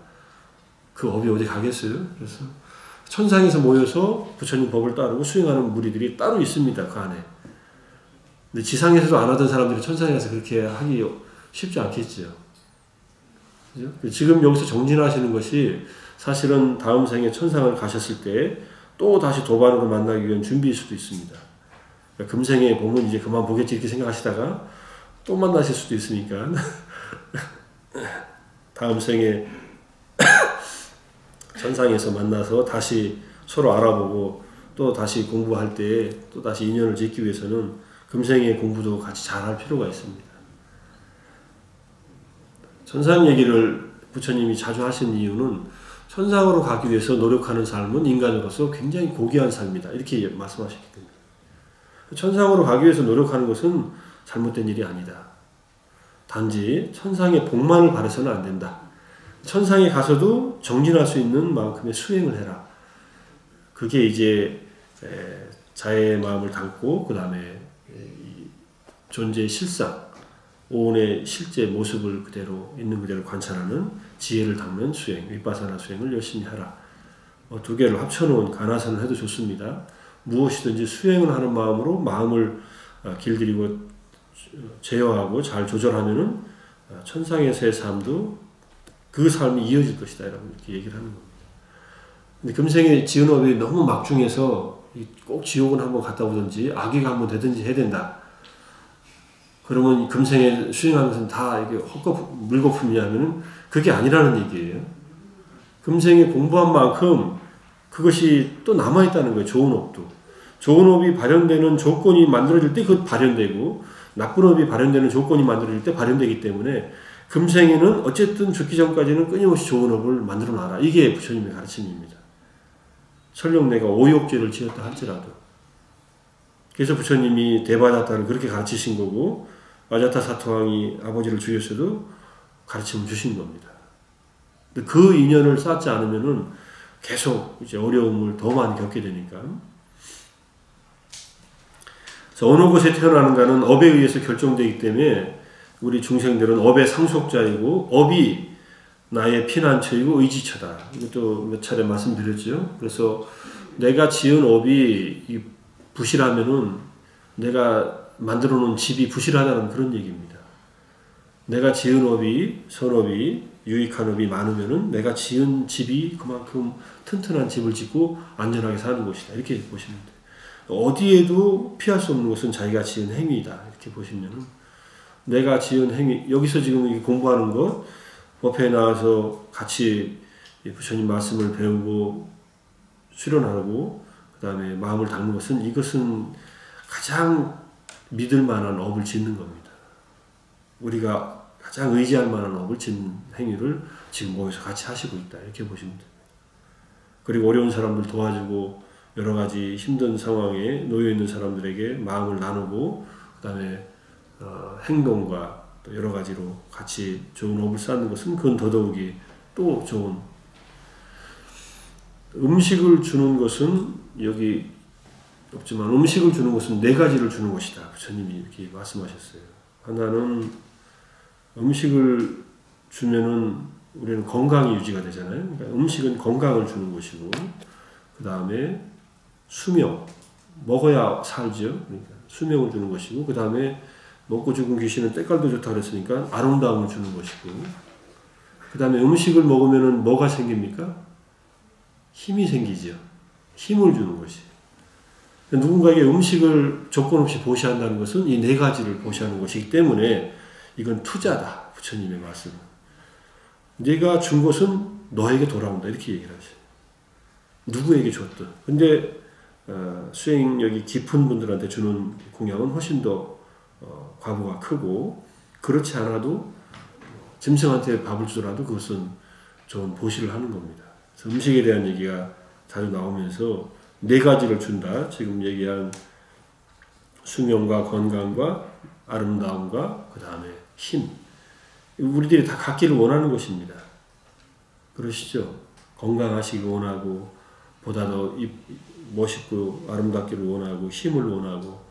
그 업이 어디 가겠어요? 그래서 천상에서 모여서 부처님 법을 따르고 수행하는 무리들이 따로 있습니다. 그 안에. 근데 지상에서도 안 하던 사람들이 천상에 가서 그렇게 하기 쉽지 않겠죠. 그죠? 지금 여기서 정진하시는 것이 사실은 다음 생에 천상을 가셨을 때 또 다시 도반으로 만나기 위한 준비일 수도 있습니다. 그러니까 금생에 보면 이제 그만 보겠지 이렇게 생각하시다가 또 만나실 수도 있으니까 다음 생에 천상에서 만나서 다시 서로 알아보고 또 다시 공부할 때 또 다시 인연을 짓기 위해서는 금생의 공부도 같이 잘 할 필요가 있습니다. 천상 얘기를 부처님이 자주 하신 이유는 천상으로 가기 위해서 노력하는 삶은 인간으로서 굉장히 고귀한 삶이다. 이렇게 말씀하셨기 때문에. 천상으로 가기 위해서 노력하는 것은 잘못된 일이 아니다. 단지 천상의 복만을 바라서는 안 된다. 천상에 가서도 정진할 수 있는 만큼의 수행을 해라. 그게 이제 자애의 마음을 담고 그 다음에 존재의 실상, 오온의 실제 모습을 그대로 있는 그대로 관찰하는 지혜를 담는 수행, 윗바사나 수행을 열심히 하라. 두 개를 합쳐놓은 가나선을 해도 좋습니다. 무엇이든지 수행을 하는 마음으로 마음을 길들이고 제어하고 잘 조절하면은 천상에서의 삶도 그 삶이 이어질 것이다. 이렇게 얘기를 하는 겁니다. 근데 금생에 지은 업이 너무 막중해서 꼭 지옥은 한번 갔다 오든지 악의가 한번 되든지 해야 된다. 그러면 금생에 수행하는 것은 다 이게 물거품이냐 하면은 그게 아니라는 얘기예요. 금생에 공부한 만큼 그것이 또 남아있다는 거예요. 좋은 업도. 좋은 업이 발현되는 조건이 만들어질 때 그 발현되고 나쁜 업이 발현되는 조건이 만들어질 때 발현되기 때문에 금생에는 어쨌든 죽기 전까지는 끊임없이 좋은 업을 만들어 놔라. 이게 부처님의 가르침입니다. 설령 내가 오욕죄를 지었다 할지라도. 그래서 부처님이 대바다타를 그렇게 가르치신 거고 아자타 사토왕이 아버지를 죽였어도 가르침을 주신 겁니다. 근데 그 인연을 쌓지 않으면은 계속 이제 어려움을 더 많이 겪게 되니까. 그래서 어느 곳에 태어나는가는 업에 의해서 결정되기 때문에 우리 중생들은 업의 상속자이고 업이 나의 피난처이고 의지처다. 이것도 몇 차례 말씀드렸죠. 그래서 내가 지은 업이 부실하면은 내가 만들어 놓은 집이 부실하다는 그런 얘기입니다. 내가 지은 업이, 선업이, 유익한 업이 많으면은 내가 지은 집이 그만큼 튼튼한 집을 짓고 안전하게 사는 것이다. 이렇게 보시면 돼요. 어디에도 피할 수 없는 것은 자기가 지은 행위이다. 이렇게 보시면은 내가 지은 행위, 여기서 지금 공부하는 것, 법회에 나와서 같이 부처님 말씀을 배우고 수련하고 그 다음에 마음을 닦는 것은 이것은 가장 믿을 만한 업을 짓는 겁니다. 우리가 가장 의지할 만한 업을 짓는 행위를 지금 모여서 같이 하시고 있다. 이렇게 보시면 됩니다. 그리고 어려운 사람들 도와주고 여러 가지 힘든 상황에 놓여 있는 사람들에게 마음을 나누고 그 다음에 행동과 또 여러 가지로 같이 좋은 업을 쌓는 것은 그건 더더욱이 또 좋은 음식을 주는 것은 여기 없지만 음식을 주는 것은 네 가지를 주는 것이다. 부처님이 이렇게 말씀하셨어요. 하나는 음식을 주면은 우리는 건강이 유지가 되잖아요. 그러니까 음식은 건강을 주는 것이고 그 다음에 수명, 먹어야 살죠. 그러니까 수명을 주는 것이고 그 다음에 먹고 죽은 귀신은 때깔도 좋다 그랬으니까 아름다움을 주는 것이고 그 다음에 음식을 먹으면 뭐가 생깁니까? 힘이 생기죠. 힘을 주는 것이. 누군가에게 음식을 조건 없이 보시한다는 것은 이 네 가지를 보시하는 것이기 때문에 이건 투자다. 부처님의 말씀은. 네가 준 것은 너에게 돌아온다. 이렇게 얘기를 하셔요. 누구에게 줬든. 근데 수행력이 깊은 분들한테 주는 공양은 훨씬 더 과부가 크고 그렇지 않아도 짐승한테 밥을 주더라도 그것은 좋은 보시를 하는 겁니다. 그래서 음식에 대한 얘기가 자주 나오면서 네 가지를 준다. 지금 얘기한 수명과 건강과 아름다움과 그 다음에 힘. 우리들이 다 갖기를 원하는 것입니다. 그러시죠? 건강하시기 원하고 보다 더 멋있고 아름답기를 원하고 힘을 원하고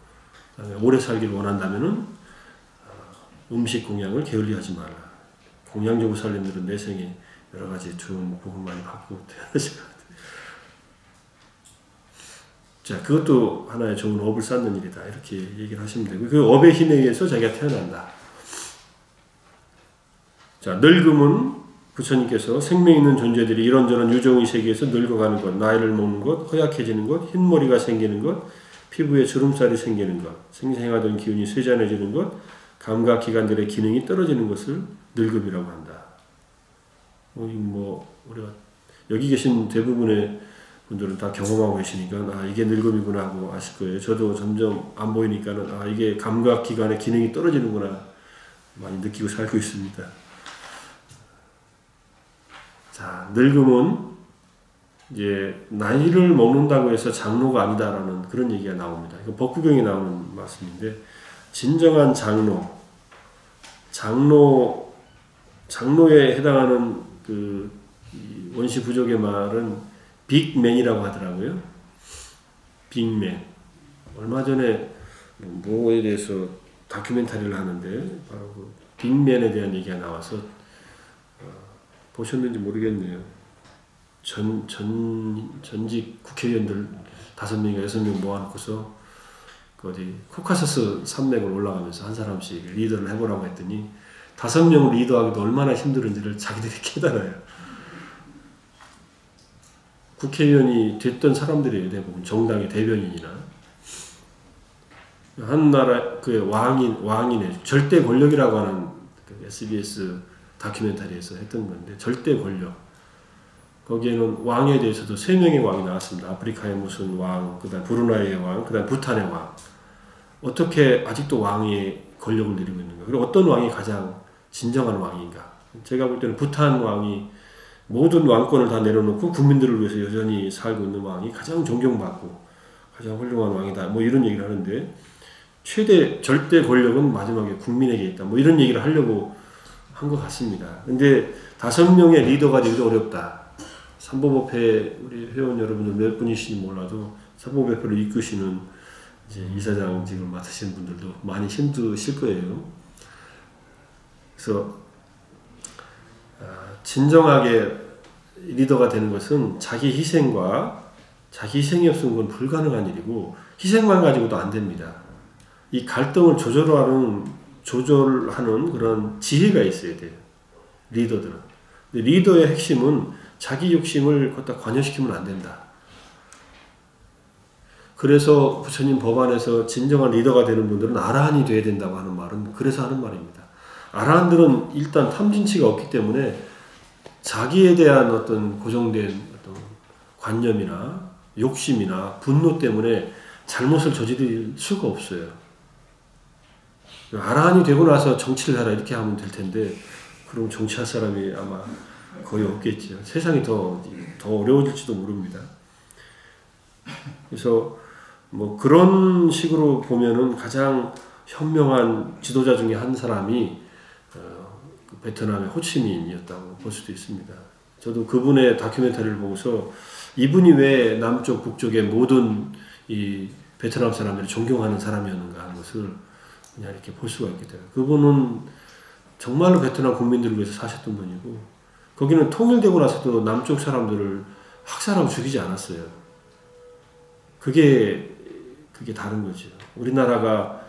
그다음에 오래 살기를 원한다면은 음식 공양을 게을리하지 말라. 공양적으로 살림들은 내 생에 여러 가지 좋은 복을 많이 받고 태어나실 것 같아요. 자, 그것도 하나의 좋은 업을 쌓는 일이다. 이렇게 얘기를 하시면 되고 그 업의 힘에 의해서 자기가 태어난다. 자, 늙음은 부처님께서 생명 있는 존재들이 이런저런 유정의 세계에서 늙어가는 것, 나이를 먹는 것, 허약해지는 것, 흰머리가 생기는 것, 피부에 주름살이 생기는 것, 생생하던 기운이 쇠잔해지는 것, 감각기관들의 기능이 떨어지는 것을 늙음이라고 한다. 우리가 여기 계신 대부분의 분들은 다 경험하고 계시니까 이게 늙음이구나 하고 아실 거예요. 저도 점점 안 보이니까는 이게 감각기관의 기능이 떨어지는구나 많이 느끼고 살고 있습니다. 자, 늙음은 이제 나이를 먹는다고 해서 장로가 아니다라는 그런 얘기가 나옵니다. 이거 법구경에 나오는 말씀인데 진정한 장로에 해당하는 그 원시 부족의 말은 빅맨이라고 하더라고요. 빅맨. 얼마 전에 뭐에 대해서 다큐멘터리를 하는데 바로 그 빅맨에 대한 얘기가 나와서 보셨는지 모르겠네요. 전직 국회의원들 5명인가 6명 모아놓고서 그 어디 코카서스 산맥을 올라가면서 한 사람씩 리더를 해보라고 했더니 5명을 리더하기도 얼마나 힘들은지를 자기들이 깨달아요. 국회의원이 됐던 사람들이에요. 대부분 정당의 대변인이나 한 나라 그 왕인의 절대 권력이라고 하는 그 SBS 다큐멘터리에서 했던 건데 절대 권력. 거기에는 왕에 대해서도 3명의 왕이 나왔습니다. 아프리카의 무슨 왕, 그다음 브루나이의 왕, 그다음 부탄의 왕. 어떻게 아직도 왕이 권력을 누리고 있는가? 그리고 어떤 왕이 가장 진정한 왕인가? 제가 볼 때는 부탄 왕이 모든 왕권을 다 내려놓고 국민들을 위해서 여전히 살고 있는 왕이 가장 존경받고 가장 훌륭한 왕이다. 뭐 이런 얘기를 하는데 최대 절대 권력은 마지막에 국민에게 있다. 뭐 이런 얘기를 하려고 한 것 같습니다. 근데 5명의 리더가 되기도 어렵다. 삼보법회 우리 회원 여러분들 몇 분이신지 몰라도 삼보법회를 이끄시는 이제 이사장직을 맡으시는 분들도 많이 힘드실 거예요. 그래서 진정하게 리더가 되는 것은 자기 희생이 없으면 그건 불가능한 일이고 희생만 가지고도 안 됩니다. 이 갈등을 조절하는 그런 지혜가 있어야 돼요. 리더들은. 근데 리더의 핵심은 자기 욕심을 갖다 관여시키면 안 된다. 그래서 부처님 법안에서 진정한 리더가 되는 분들은 아라한이 돼야 된다고 하는 말은 그래서 하는 말입니다. 아라한들은 일단 탐진치가 없기 때문에 자기에 대한 어떤 고정된 어떤 관념이나 욕심이나 분노 때문에 잘못을 저지를 수가 없어요. 아라한이 되고 나서 정치를 하라 이렇게 하면 될 텐데 그럼 정치할 사람이 아마 거의 없겠죠. 세상이 더 어려워질지도 모릅니다. 그래서 뭐 그런 식으로 보면은 가장 현명한 지도자 중에 한 사람이 베트남의 호치민이었다고 볼 수도 있습니다. 저도 그분의 다큐멘터리를 보고서 이분이 왜 남쪽 북쪽의 모든 이 베트남 사람들을 존경하는 사람이었는가 하는 것을 그냥 이렇게 볼 수가 있게 돼요. 그분은 정말로 베트남 국민들을 위해서 사셨던 분이고 거기는 통일되고 나서도 남쪽 사람들을 학살하고 죽이지 않았어요. 그게 다른 거죠. 우리나라가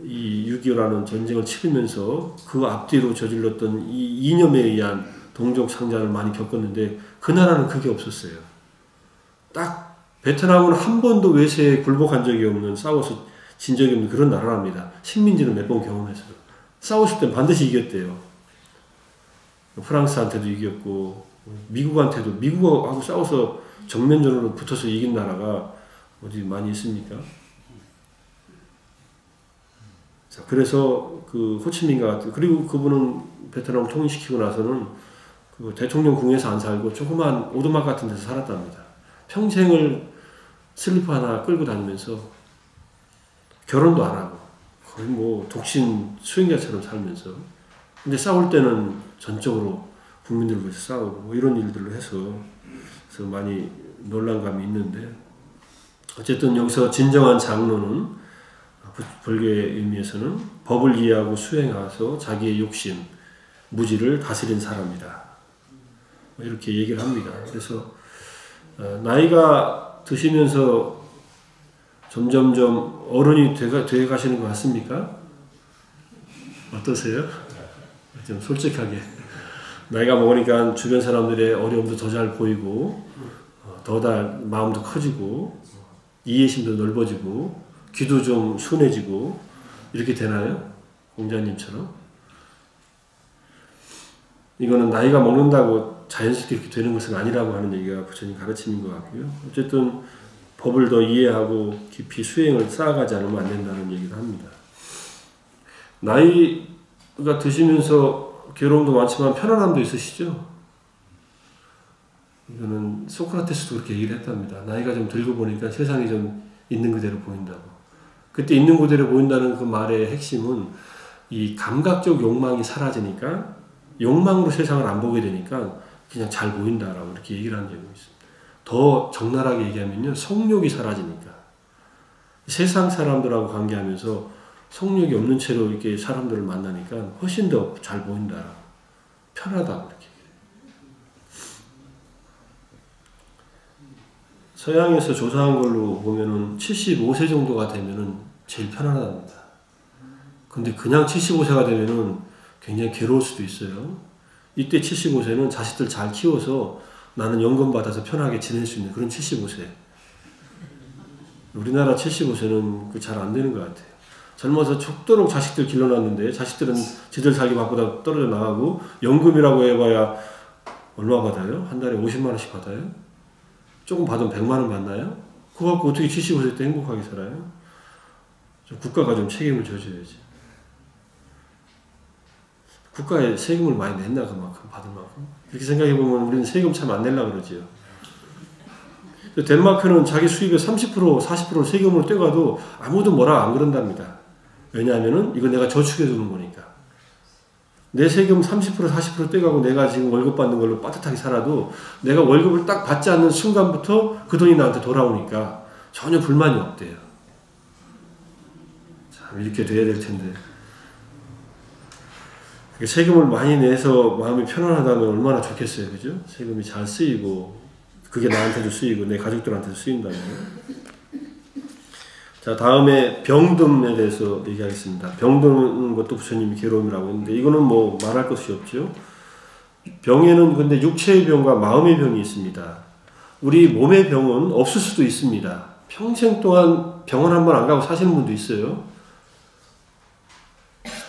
이 6.25라는 전쟁을 치르면서 그 앞뒤로 저질렀던 이 이념에 의한 동족 상잔을 많이 겪었는데 그 나라는 그게 없었어요. 딱 베트남은 한 번도 외세에 굴복한 적이 없는 싸워서 진 적이 없는 그런 나라랍니다. 식민지는 몇 번 경험했어요. 싸웠을 땐 반드시 이겼대요. 프랑스한테도 이겼고 미국한테도 미국하고 싸워서 정면전으로 붙어서 이긴 나라가 어디 많이 있습니까? 자, 그래서 그 호치민과 그리고 그분은 베트남을 통일시키고 나서는 그 대통령 궁에서 안 살고 조그만 오두막 같은 데서 살았답니다. 평생을 슬리퍼 하나 끌고 다니면서 결혼도 안 하고 거의 뭐 독신 수행자처럼 살면서 근데 싸울 때는 전적으로 국민들을 위해서 싸우고 뭐 이런 일들을 해서 그래서 많이 논란감이 있는데 어쨌든 여기서 진정한 장로는 불교의 의미에서는 법을 이해하고 수행하서 자기의 욕심, 무지를 다스린 사람이다. 이렇게 얘기를 합니다. 그래서 나이가 드시면서 점점점 어른이 되어 가시는 것 같습니까? 어떠세요? 좀 솔직하게. 나이가 먹으니까 주변 사람들의 어려움도 더 잘 보이고 더 마음도 커지고 이해심도 넓어지고 귀도 좀 순해지고 이렇게 되나요? 공자님처럼? 이거는 나이가 먹는다고 자연스럽게 이렇게 되는 것은 아니라고 하는 얘기가 부처님 가르침인 것 같고요. 어쨌든 법을 더 이해하고 깊이 수행을 쌓아가지 않으면 안 된다는 얘기를 합니다. 나이가 드시면서 괴로움도 많지만 편안함도 있으시죠? 이거는 소크라테스도 그렇게 얘기를 했답니다. 나이가 좀 들고 보니까 세상이 좀 있는 그대로 보인다고. 그때 있는 그대로 보인다는 그 말의 핵심은 이 감각적 욕망이 사라지니까 욕망으로 세상을 안 보게 되니까 그냥 잘 보인다라고 이렇게 얘기를 한 적이 있습니다. 더 적나라하게 얘기하면요. 성욕이 사라지니까. 세상 사람들하고 관계하면서 성욕이 없는 채로 이렇게 사람들을 만나니까 훨씬 더 잘 보인다라고. 편하다고 이렇게. 서양에서 조사한 걸로 보면은 75세 정도가 되면은 제일 편안합니다. 근데 그냥 75세가 되면은 굉장히 괴로울 수도 있어요. 이때 75세는 자식들 잘 키워서 나는 연금 받아서 편하게 지낼 수 있는 그런 75세. 우리나라 75세는 잘 안 되는 것 같아요. 젊어서 죽도록 자식들 길러놨는데 자식들은 지들 살기 바쁘다 떨어져 나가고 연금이라고 해봐야 얼마 받아요? 한 달에 50만 원씩 받아요? 조금 받으면 100만 원 받나요? 그거 갖고 어떻게 75세 때 행복하게 살아요? 국가가 좀 책임을 져줘야지. 국가에 세금을 많이 냈나 그만큼 받을 만큼? 이렇게 생각해보면 우리는 세금 참 안 내려고 그러지요. 덴마크는 자기 수입의 30%, 40% 세금으로 떼가도 아무도 뭐라 안 그런답니다. 왜냐하면은 이거 내가 저축해두는 거니까. 내 세금 30%, 40% 떼가고 내가 지금 월급 받는 걸로 빠듯하게 살아도 내가 월급을 딱 받지 않는 순간부터 그 돈이 나한테 돌아오니까 전혀 불만이 없대요. 참 이렇게 돼야 될 텐데. 세금을 많이 내서 마음이 편안하다면 얼마나 좋겠어요. 그죠? 세금이 잘 쓰이고, 그게 나한테도 쓰이고, 내 가족들한테도 쓰인다면. 자, 다음에 병듦에 대해서 얘기하겠습니다. 병드는 것도 부처님이 괴로움이라고 했는데, 이거는 뭐 말할 것이 없죠. 병에는 근데 육체의 병과 마음의 병이 있습니다. 우리 몸의 병은 없을 수도 있습니다. 평생 동안 병원 한 번 안 가고 사시는 분도 있어요.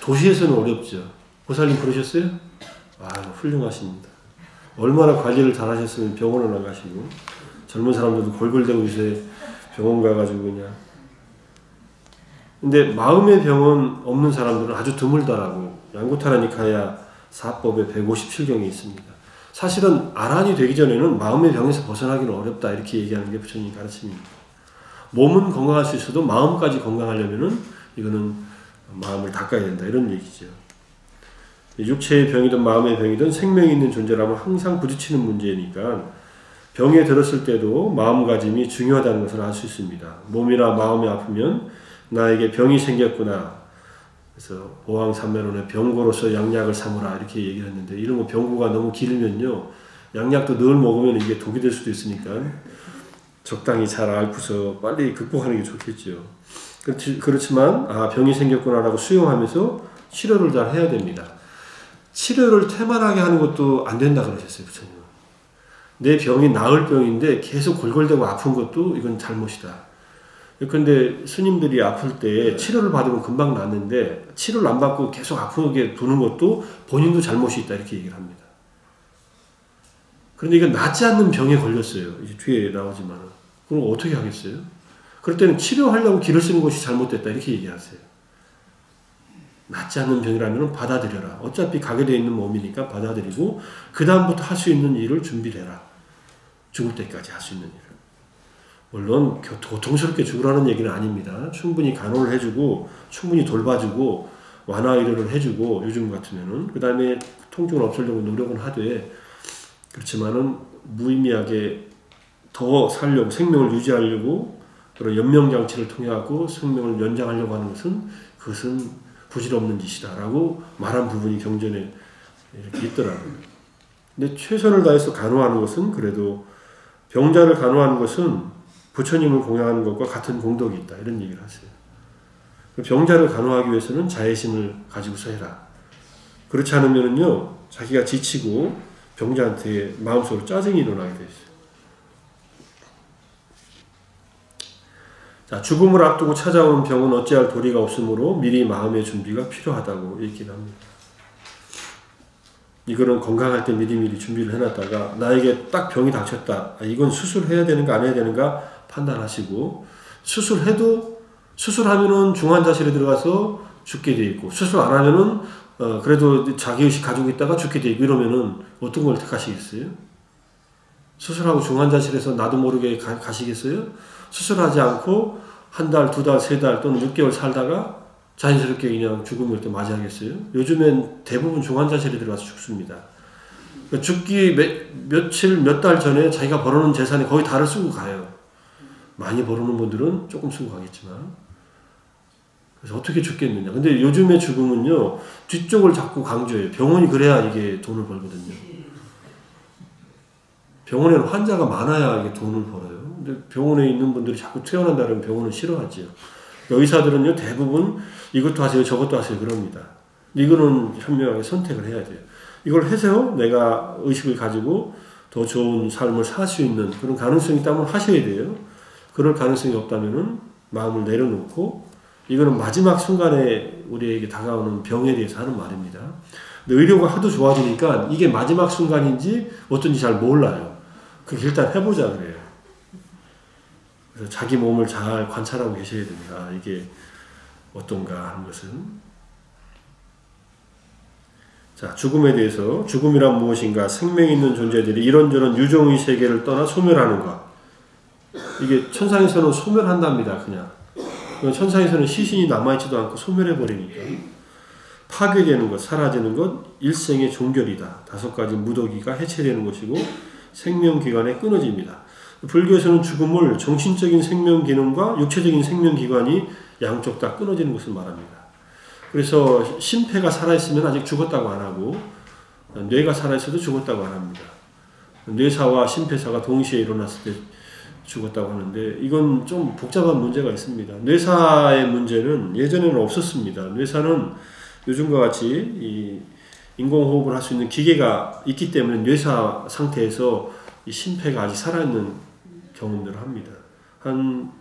도시에서는 어렵죠. 보살님 그러셨어요? 아, 훌륭하십니다. 얼마나 관리를 잘 하셨으면 병원을 안 가시고, 젊은 사람들도 골골대고 요새 병원 가가지고 그냥. 근데 마음의 병은 없는 사람들은 아주 드물다라고 양고타라 니카야 4법의 157경에 있습니다. 사실은 아란이 되기 전에는 마음의 병에서 벗어나기는 어렵다 이렇게 얘기하는 게 부처님 가르침입니다. 몸은 건강할 수 있어도 마음까지 건강하려면은 이거는 마음을 닦아야 된다 이런 얘기죠. 육체의 병이든 마음의 병이든 생명이 있는 존재라면 항상 부딪히는 문제니까 병에 들었을 때도 마음가짐이 중요하다는 것을 알 수 있습니다. 몸이나 마음이 아프면 나에게 병이 생겼구나. 그래서 보왕산매론에 병고로서 양약을 삼으라 이렇게 얘기를 했는데, 이런 거 병고가 너무 길면요 양약도 늘 먹으면 이게 독이 될 수도 있으니까 적당히 잘 앓고서 빨리 극복하는 게 좋겠죠. 그렇지만 병이 생겼구나라고 수용하면서 치료를 잘 해야 됩니다. 치료를 태만하게 하는 것도 안 된다 그러셨어요, 부처님은. 내 병이 나을 병인데 계속 골골대고 아픈 것도 이건 잘못이다. 근데 스님들이 아플 때 치료를 받으면 금방 낫는데, 치료를 안 받고 계속 아프게 두는 것도 본인도 잘못이 있다 이렇게 얘기를 합니다. 그런데 이건 낫지 않는 병에 걸렸어요. 이제 뒤에 나오지만 그럼 어떻게 하겠어요? 그럴 때는 치료하려고 기를 쓰는 것이 잘못됐다 이렇게 얘기하세요. 낫지 않는 병이라면 받아들여라. 어차피 가게 되어 있는 몸이니까 받아들이고 그 다음부터 할 수 있는 일을 준비를 해라. 죽을 때까지 할 수 있는 일을. 물론 고통스럽게 죽으라는 얘기는 아닙니다. 충분히 간호를 해주고 충분히 돌봐주고 완화 의료를 해주고, 요즘 같으면은 그 다음에 통증을 없애려고 노력은 하되, 그렇지만은 무의미하게 더 살려고, 생명을 유지하려고 그런 연명장치를 통해 갖고 생명을 연장하려고 하는 그것은 부질없는 짓이다라고 말한 부분이 경전에 이렇게 있더라고요. 근데 최선을 다해서 간호하는 것은, 그래도 병자를 간호하는 것은 부처님을 공양하는 것과 같은 공덕이 있다 이런 얘기를 하세요. 병자를 간호하기 위해서는 자애심을 가지고서 해라. 그렇지 않으면은요 자기가 지치고 병자한테 마음속으로 짜증이 일어나게 돼 있어요. 자, 죽음을 앞두고 찾아오는 병은 어찌할 도리가 없으므로 미리 마음의 준비가 필요하다고 얘기를 합니다. 이거는 건강할 때 미리미리 준비를 해놨다가 나에게 딱 병이 닥쳤다. 이건 수술해야 되는가 안 해야 되는가 판단하시고, 수술하면은 중환자실에 들어가서 죽게 돼 있고, 수술 안 하면은 그래도 자기의식 가지고 있다가 죽게 돼 있고, 이러면은 어떤 걸 택하시겠어요? 수술하고 중환자실에서 나도 모르게 가시겠어요? 수술하지 않고 한 달, 두 달, 세 달 또는 6개월 살다가 자연스럽게 그냥 죽음을 또 맞이하겠어요? 요즘엔 대부분 중환자실에 들어가서 죽습니다. 죽기 며칠, 몇 달 전에 자기가 벌어놓은 재산이 거의 다를 쓰고 가요. 많이 벌어놓은 분들은 조금 쓰고 가겠지만. 그래서 어떻게 죽겠느냐. 근데 요즘의 죽음은요, 뒤쪽을 자꾸 강조해요. 병원이 그래야 이게 돈을 벌거든요. 병원에는 환자가 많아야 이게 돈을 벌어요. 근데 병원에 있는 분들이 자꾸 퇴원한다면 병원은 싫어하죠. 그러니까 의사들은요, 대부분 이것도 하세요, 저것도 하세요, 그럽니다. 이거는 현명하게 선택을 해야 돼요. 이걸 해서 내가 의식을 가지고 더 좋은 삶을 살 수 있는 그런 가능성이 있다면 하셔야 돼요. 그럴 가능성이 없다면은 마음을 내려놓고, 이거는 마지막 순간에 우리에게 다가오는 병에 대해서 하는 말입니다. 근데 의료가 하도 좋아지니까 이게 마지막 순간인지 어떤지 잘 몰라요. 그렇게 일단 해보자 그래요. 그래서 자기 몸을 잘 관찰하고 계셔야 됩니다. 이게 어떤가 하는 것은. 자, 죽음에 대해서, 죽음이란 무엇인가, 생명 있는 존재들이 이런저런 유종의 세계를 떠나 소멸하는 것. 이게 천상에서는 소멸한답니다. 그냥 천상에서는 시신이 남아있지도 않고 소멸해버리니까. 파괴되는 것, 사라지는 것, 일생의 종결이다. 5가지 무더기가 해체되는 것이고 생명기관에 끊어집니다. 불교에서는 죽음을 정신적인 생명기능과 육체적인 생명기관이 양쪽 다 끊어지는 것을 말합니다. 그래서 심폐가 살아있으면 아직 죽었다고 안 하고 뇌가 살아있어도 죽었다고 안 합니다. 뇌사와 심폐사가 동시에 일어났을 때 죽었다고 하는데 이건 좀 복잡한 문제가 있습니다. 뇌사의 문제는 예전에는 없었습니다. 뇌사는 요즘과 같이 이 인공호흡을 할 수 있는 기계가 있기 때문에 뇌사 상태에서 이 심폐가 아직 살아있는 경험들을 합니다. 한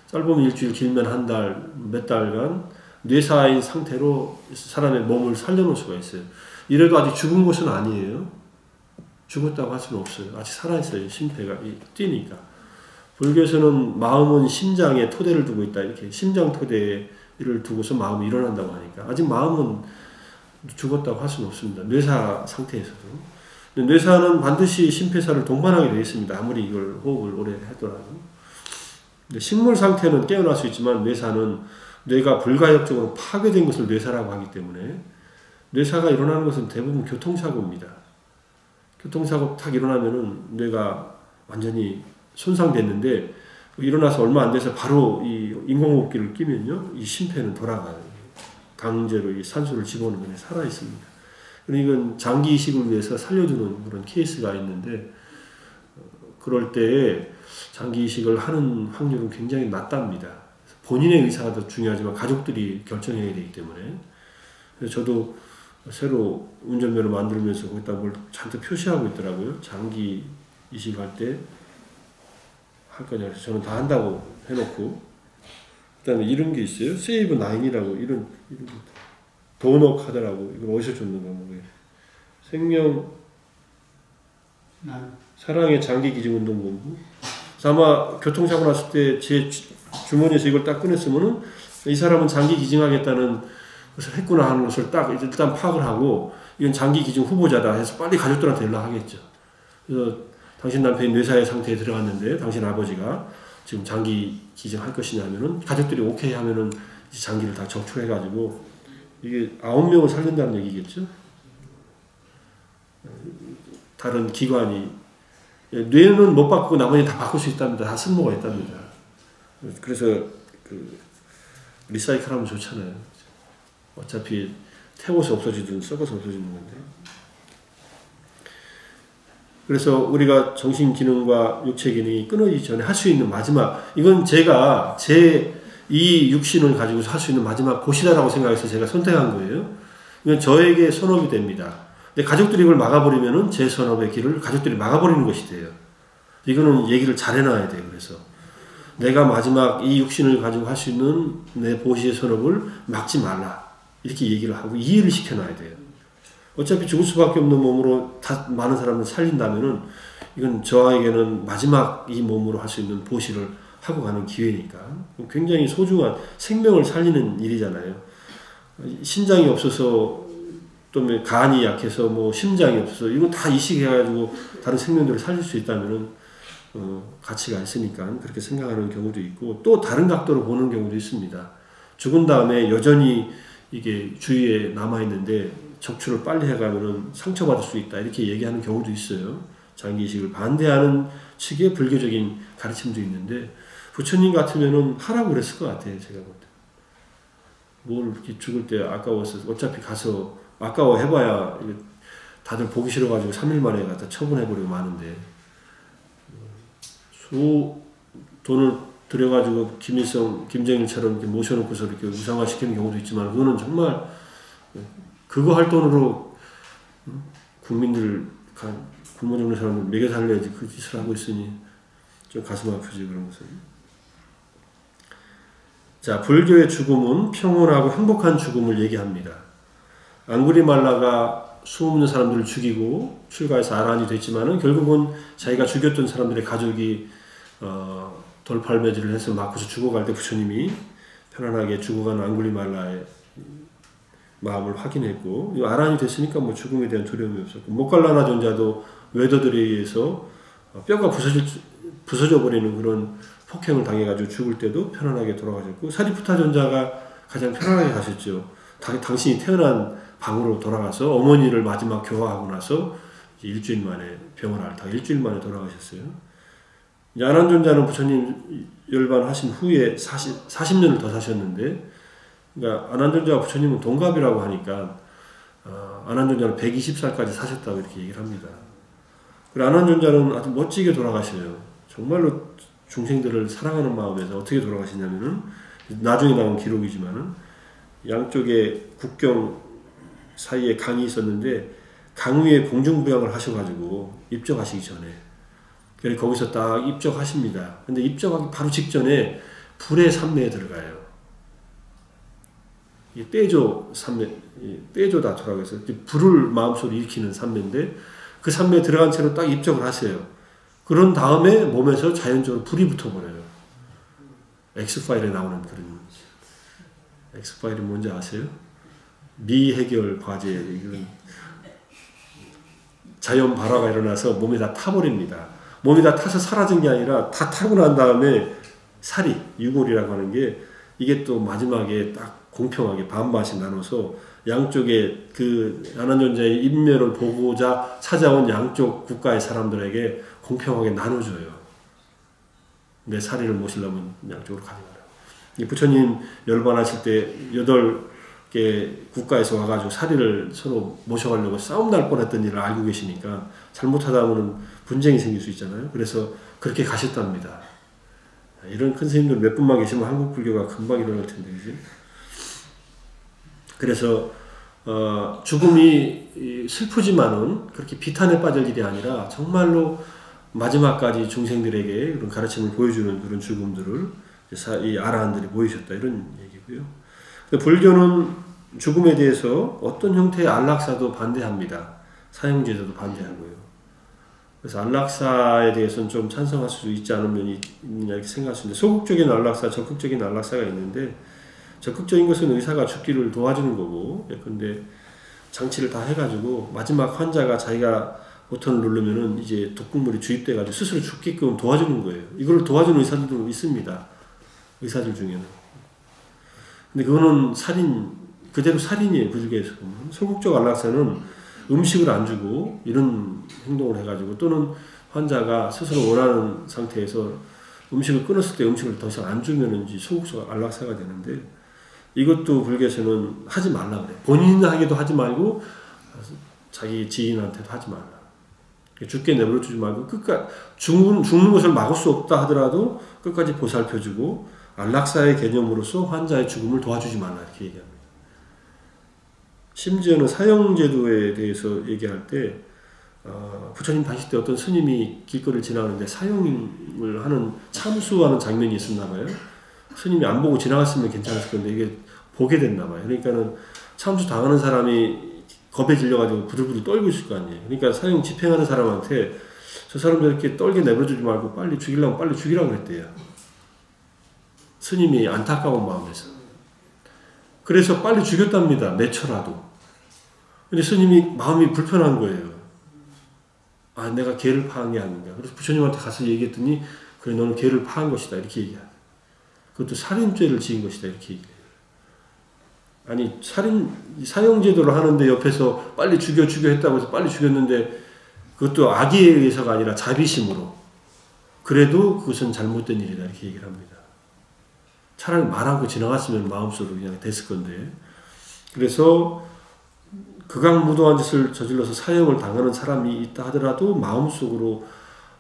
짧으면 일주일, 길면 한 달, 몇 달간 뇌사인 상태로 사람의 몸을 살려놓을 수가 있어요. 이래도 아직 죽은 것은 아니에요. 죽었다고 할 수는 없어요. 아직 살아있어요. 심폐가 뛰니까. 불교에서는 마음은 심장에 토대를 두고 있다. 이렇게 심장 토대를 두고서 마음이 일어난다고 하니까 아직 마음은 죽었다고 할 수는 없습니다. 뇌사 상태에서도. 뇌사는 반드시 심폐사를 동반하게 되어 있습니다. 아무리 이걸 호흡을 오래 하더라도. 식물 상태는 깨어날 수 있지만 뇌사는 뇌가 불가역적으로 파괴된 것을 뇌사라고 하기 때문에 뇌사가 일어나는 것은 대부분 교통사고입니다. 교통사고 탁 일어나면은 뇌가 완전히 손상됐는데 일어나서 얼마 안 돼서 바로 이 인공호흡기를 끼면요, 이 심폐는 돌아가요. 강제로 이 산소를 집어넣는 것에 살아 있습니다. 이건 장기 이식을 위해서 살려주는 그런 케이스가 있는데 그럴 때에 장기 이식을 하는 확률은 굉장히 낮답니다. 본인의 의사가 더 중요하지만 가족들이 결정해야 되기 때문에. 그래서 저도 새로 운전면허 만들면서 거기다 뭘 잔뜩 표시하고 있더라고요. 장기 이식할 때 할 거냐. 그래서 저는 다 한다고 해놓고. 그 다음에 이런 게 있어요. 세이브 9이라고 이런 도넛 하더라고. 이걸 어디서 줬는가 모르겠어요. 생명 사랑의 장기 기증 운동본부. 아마 교통사고 났을 때 제 주머니에서 이걸 딱 꺼냈으면은 이 사람은 장기 기증하겠다는 것을 했구나 하는 것을 딱 일단 파악을 하고 이건 장기 기증 후보자다 해서 빨리 가족들한테 연락하겠죠. 그래서 당신 남편이 뇌사의 상태에 들어갔는데 당신 아버지가 지금 장기 기증할 것이냐 하면은 가족들이 오케이 하면은 장기를 다 적출해가지고 이게 9명을 살린다는 얘기겠죠. 다른 기관이 뇌는 못 바꾸고 나머지 다 바꿀 수 있답니다. 다 쓸모가 있답니다. 그래서 그 리사이클하면 좋잖아요. 어차피 태워서 없어지든 썩어서 없어지는 건데. 그래서 우리가 정신 기능과 육체 기능이 끊어지기 전에 할 수 있는 마지막, 이건 제가 이 육신을 가지고서 할 수 있는 마지막 곳이다라고 생각해서 제가 선택한 거예요. 이건 저에게 선업이 됩니다. 근데 가족들이 이걸 막아버리면은 제 선업의 길을 가족들이 막아버리는 것이 돼요. 이거는 얘기를 잘 해놔야 돼요. 그래서 내가 마지막 이 육신을 가지고 할 수 있는 내 보시의 선업을 막지 말라. 이렇게 얘기를 하고 이해를 시켜놔야 돼요. 어차피 죽을 수밖에 없는 몸으로 다 많은 사람을 살린다면은 이건 저에게는 마지막 이 몸으로 할 수 있는 보시를 하고 가는 기회니까 굉장히 소중한 생명을 살리는 일이잖아요. 신장이 없어서 또 간이 약해서 뭐 심장이 없어서 이거 다 이식해가지고 다른 생명들을 살릴 수 있다면은 가치가 있으니까 그렇게 생각하는 경우도 있고 또 다른 각도로 보는 경우도 있습니다. 죽은 다음에 여전히 이게 주위에 남아있는데 적출을 빨리 해가면은 상처받을 수 있다 이렇게 얘기하는 경우도 있어요. 장기 이식을 반대하는 측의 불교적인 가르침도 있는데 부처님 같으면은 하라고 그랬을 것 같아요. 제가 볼 때. 뭘 이렇게 죽을 때 아까워서 어차피 가서 아까워 해봐야 다들 보기 싫어가지고 3일 만에 갖다 처분해버리고 마는데 돈을 들여가지고 김일성, 김정일처럼 이렇게 모셔놓고서 이렇게 우상화시키는 경우도 있지만 그거는 정말 그거 할 돈으로 국민들 굶어 죽는 사람을 먹여 살려야지 그 짓을 하고 있으니 좀 가슴 아프지 그런 것은. 자, 불교의 죽음은 평온하고 행복한 죽음을 얘기합니다. 앙구리말라가 수없는 사람들을 죽이고 출가해서 아란이 됐지만은 결국은 자기가 죽였던 사람들의 가족이 돌팔매질을 해서 맞고서 죽어갈 때 부처님이 편안하게 죽어가는 앙구리말라의 마음을 확인했고 아란이 됐으니까 뭐 죽음에 대한 두려움이 없었고 모칼라나 존자도 외도들에 의해서 뼈가 부서져 버리는 그런 폭행을 당해가지고 죽을 때도 편안하게 돌아가셨고 사리푸타 존자가 가장 편안하게 가셨죠. 당신이 태어난 방으로 돌아가서 어머니를 마지막 교화하고 나서 일주일 만에 병을 앓다가 일주일 만에 돌아가셨어요. 아난 존자는 부처님 열반하신 후에 40년을 더 사셨는데 그러니까 안한존자와 부처님은 동갑이라고 하니까 안한존자는 120살까지 사셨다고 이렇게 얘기를 합니다. 그리고 안한존자는 아주 멋지게 돌아가셔요. 정말로 중생들을 사랑하는 마음에서 어떻게 돌아가시냐면은 나중에 나온 기록이지만은 양쪽에 국경 사이에 강이 있었는데 강 위에 공중부양을 하셔가지고 입적하시기 전에 그래서 거기서 딱 입적하십니다. 근데 입적하기 바로 직전에 불의 산매에 들어가요. 이 떼조 산매, 떼조 다투라고 해서 불을 마음속으로 일으키는 산매인데 그 산매에 들어간 채로 딱 입적을 하세요. 그런 다음에 몸에서 자연적으로 불이 붙어버려요. 엑스파일에 나오는 그런 엑스파일이 뭔지 아세요? 미해결 과제 이런 자연 발화가 일어나서 몸에 다 타버립니다. 몸이 다 타서 사라진 게 아니라 다 타고 난 다음에 살이 유골이라고 하는 게 이게 또 마지막에 딱 공평하게 반반씩 나눠서 양쪽에 그 안한존자의 인면을 보고자 찾아온 양쪽 국가의 사람들에게 공평하게 나눠줘요. 내 사리를 모시려면 양쪽으로 가져가라. 부처님 열반하실 때 8개 국가에서 와가지고 사리를 서로 모셔가려고 싸움 날 뻔했던 일을 알고 계시니까 잘못하다 보면 분쟁이 생길 수 있잖아요. 그래서 그렇게 가셨답니다. 이런 큰 스님들 몇 분만 계시면 한국 불교가 금방 일어날 텐데, 그지? 그래서 죽음이 슬프지만은 그렇게 비탄에 빠질 일이 아니라 정말로 마지막까지 중생들에게 그런 가르침을 보여주는 그런 죽음들을 이 아라한들이 보이셨다 이런 얘기고요. 불교는 죽음에 대해서 어떤 형태의 안락사도 반대합니다. 사형제도도 반대하고요. 그래서 안락사에 대해서는 좀 찬성할 수 있지 않은 면이 있느냐 이렇게 생각할 수 있는데 소극적인 안락사, 적극적인 안락사가 있는데 적극적인 것은 의사가 죽기를 도와주는 거고 예컨대 장치를 다 해가지고 마지막 환자가 자기가 버튼을 누르면은 이제 독극물이 주입돼가지고 스스로 죽게끔 도와주는 거예요. 이걸 도와주는 의사들도 있습니다. 의사들 중에는. 근데 그거는 살인, 그대로 살인이에요. 불교에서 보면. 소극적 안락사는 음식을 안 주고 이런 행동을 해가지고 또는 환자가 스스로 원하는 상태에서 음식을 끊었을 때 음식을 더 이상 안 주면은 이제 소극적 안락사가 되는데 이것도 불교에서는 하지 말라 그래. 본인에게도 하지 말고 자기 지인한테도 하지 말라. 죽게 내버려 두지 말고 끝까지 죽는 것을 막을 수 없다 하더라도 끝까지 보살펴주고 안락사의 개념으로서 환자의 죽음을 도와주지 말라 이렇게 얘기합니다. 심지어는 사형제도에 대해서 얘기할 때 부처님 다실 때 어떤 스님이 길거리를 지나가는데 사형을 하는 참수하는 장면이 있었나 봐요. 스님이 안 보고 지나갔으면 괜찮았을 건데 이게 보게 됐나 봐요. 그러니까는 참수 당하는 사람이 겁에 질려가지고 부들부들 떨고 있을 거 아니에요. 그러니까 사형 집행하는 사람한테 저 사람들 이렇게 떨게 내버려두지 말고 빨리 죽이려면 빨리 죽이라고 그랬대요. 스님이 안타까운 마음에서. 그래서 빨리 죽였답니다. 내쳐라도. 근데 스님이 마음이 불편한 거예요. 아, 내가 개를 파한 게 아닌가. 그래서 부처님한테 가서 얘기했더니 그래, 너는 개를 파한 것이다. 이렇게 얘기해요. 그것도 살인죄를 지은 것이다. 이렇게 얘기해요. 아니, 사형제도를 하는데 옆에서 빨리 죽여 했다고 해서 빨리 죽였는데 그것도 악의에 의해서가 아니라 자비심으로. 그래도 그것은 잘못된 일이다. 이렇게 얘기를 합니다. 차라리 말하고 지나갔으면 마음속으로 그냥 됐을 건데. 그래서 극악무도한 짓을 저질러서 사형을 당하는 사람이 있다 하더라도 마음속으로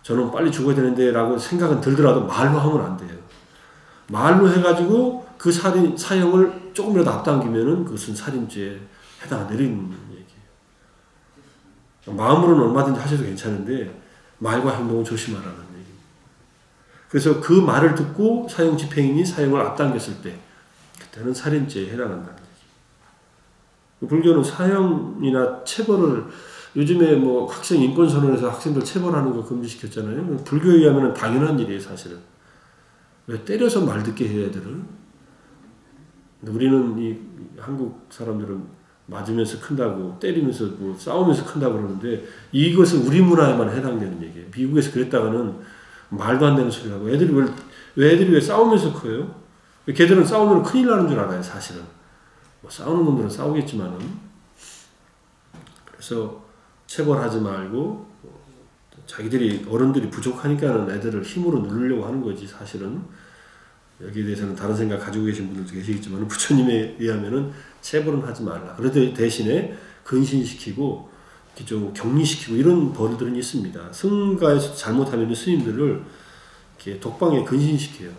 저는 빨리 죽어야 되는데 라고 생각은 들더라도 말로 하면 안 돼요. 말로 해가지고 그 사형을 조금이라도 앞당기면은 그것은 살인죄에 해당되는 얘기예요. 마음으로는 얼마든지 하셔도 괜찮은데 말과 행동은 조심하라는 얘기입니다. 그래서 그 말을 듣고 사형 집행인이 사형을 앞당겼을 때 그때는 살인죄에 해당한다는 얘기예요. 불교는 사형이나 체벌을 요즘에 뭐 학생 인권선언에서 학생들 체벌하는 거 금지시켰잖아요. 불교에 의하면 당연한 일이에요, 사실은. 왜 때려서 말 듣게 해야 애들을? 우리는 이 한국 사람들은 맞으면서 큰다고 때리면서 뭐 싸우면서 큰다고 그러는데 이것은 우리 문화에만 해당되는 얘기예요. 미국에서 그랬다가는 말도 안 되는 소리 하고 애들이 왜 싸우면서 커요? 걔들은 싸우면 큰일 나는 줄 알아요, 사실은. 뭐 싸우는 놈들은 싸우겠지만은. 그래서 체벌하지 말고 자기들이 어른들이 부족하니까는 애들을 힘으로 누르려고 하는 거지 사실은. 여기에 대해서는 다른 생각 가지고 계신 분들도 계시겠지만 부처님에 의하면은 체불은 하지 말라. 그런데 대신에 근신시키고 이렇게 좀 격리시키고 이런 벌들은 있습니다. 승가에서 잘못하면 스님들을 이렇게 독방에 근신시켜요.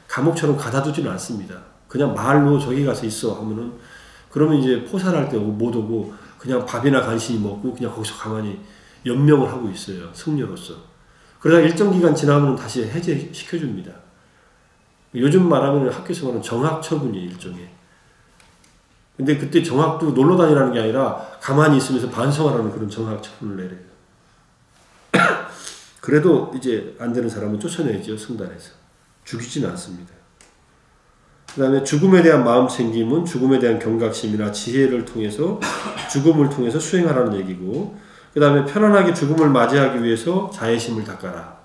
감옥처럼 가다두지는 않습니다. 그냥 말로 저기 가서 있어 하면은 그러면 이제 포살할 때 못 오고 그냥 밥이나 간신히 먹고 그냥 거기서 가만히 연명을 하고 있어요. 승려로서. 그러다 일정 기간 지나면 다시 해제시켜줍니다. 요즘 말하면 학교에서 말하는 정학처분이에요. 일종의. 근데 그때 정학도 놀러 다니라는 게 아니라 가만히 있으면서 반성하라는 그런 정학처분을 내려요. 그래도 이제 안 되는 사람은 쫓아내죠. 성단에서. 죽이지는 않습니다. 그 다음에 죽음에 대한 마음 챙김은 죽음에 대한 경각심이나 지혜를 통해서 죽음을 통해서 수행하라는 얘기고, 그 다음에 편안하게 죽음을 맞이하기 위해서 자애심을 닦아라.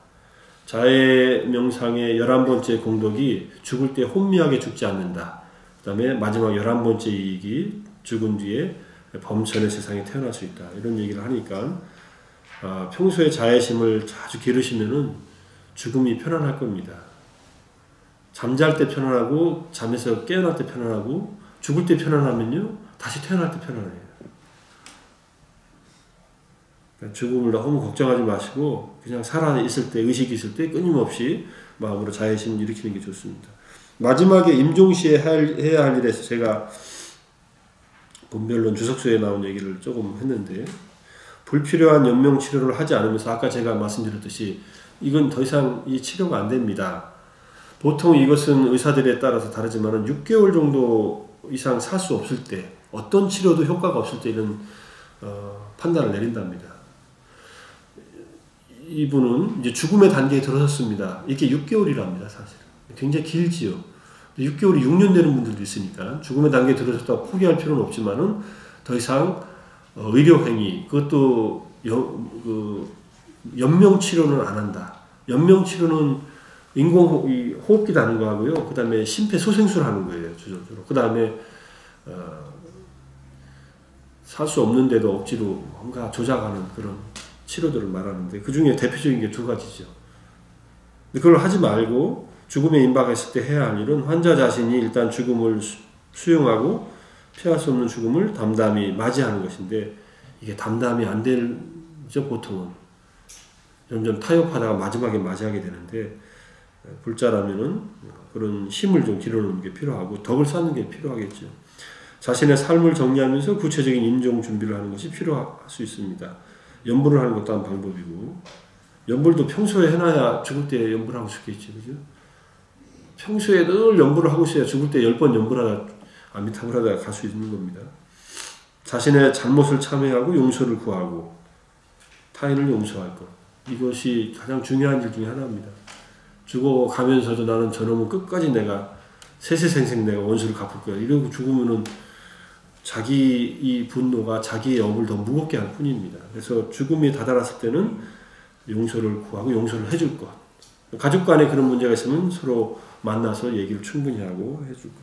자애 명상의 11번째 공덕이 죽을 때 혼미하게 죽지 않는다. 그 다음에 마지막 11번째 이익이 죽은 뒤에 범천의 세상에 태어날 수 있다. 이런 얘기를 하니까 평소에 자애심을 자주 기르시면은 죽음이 편안할 겁니다. 잠잘 때 편안하고 잠에서 깨어날 때 편안하고 죽을 때 편안하면요 다시 태어날 때 편안해요. 그러니까 죽음을 너무 걱정하지 마시고 그냥 살아있을 때 의식이 있을 때 끊임없이 마음으로 자애심을 일으키는 게 좋습니다. 마지막에 임종시에 해야 할 일에서 제가 본별론 주석서에 나온 얘기를 조금 했는데, 불필요한 연명치료를 하지 않으면서 아까 제가 말씀드렸듯이 이건 더 이상 이 치료가 안 됩니다. 보통 이것은 의사들에 따라서 다르지만 6개월 정도 이상 살 수 없을 때, 어떤 치료도 효과가 없을 때 이런 판단을 내린답니다. 이분은 이제 죽음의 단계에 들어섰습니다. 이게 6개월이랍니다. 사실 굉장히 길지요. 6개월이 6년 되는 분들도 있으니까 죽음의 단계에 들어섰다고 포기할 필요는 없지만은 더 이상 의료행위, 그것도 연명치료는 안 한다. 연명치료는 인공호흡기 다는 거 하고요. 그 다음에 심폐소생술 하는 거예요. 주저주로. 그 다음에 살 수 없는데도 억지로 뭔가 조작하는 그런 치료들을 말하는데, 그 중에 대표적인 게 두 가지죠. 그걸 하지 말고 죽음에 임박했을 때 해야 할 일은 환자 자신이 일단 죽음을 수용하고 피할 수 없는 죽음을 담담히 맞이하는 것인데, 이게 담담히 안 되죠. 보통은 점점 타협하다가 마지막에 맞이하게 되는데, 불자라면은 그런 힘을 좀 길러놓는 게 필요하고 덕을 쌓는 게 필요하겠죠. 자신의 삶을 정리하면서 구체적인 임종 준비를 하는 것이 필요할 수 있습니다. 연불을 하는 것도 한 방법이고, 연불도 평소에 해놔야 죽을 때 연불하고 싶겠죠. 그죠? 평소에 늘 연불을 하고 있어야 죽을 때 10번 연불하다 아미타불하다가 갈 수 있는 겁니다. 자신의 잘못을 참회하고 용서를 구하고 타인을 용서할 것, 이것이 가장 중요한 일 중에 하나입니다. 죽어가면서도 나는 저놈은 끝까지 내가 세세생생 내가 원수를 갚을 거야, 이러고 죽으면은 자기 이 분노가 자기의 업을 더 무겁게 할 뿐입니다. 그래서 죽음이 다다랐을 때는 용서를 구하고 용서를 해줄 것, 가족 간에 그런 문제가 있으면 서로 만나서 얘기를 충분히 하고 해줄 것.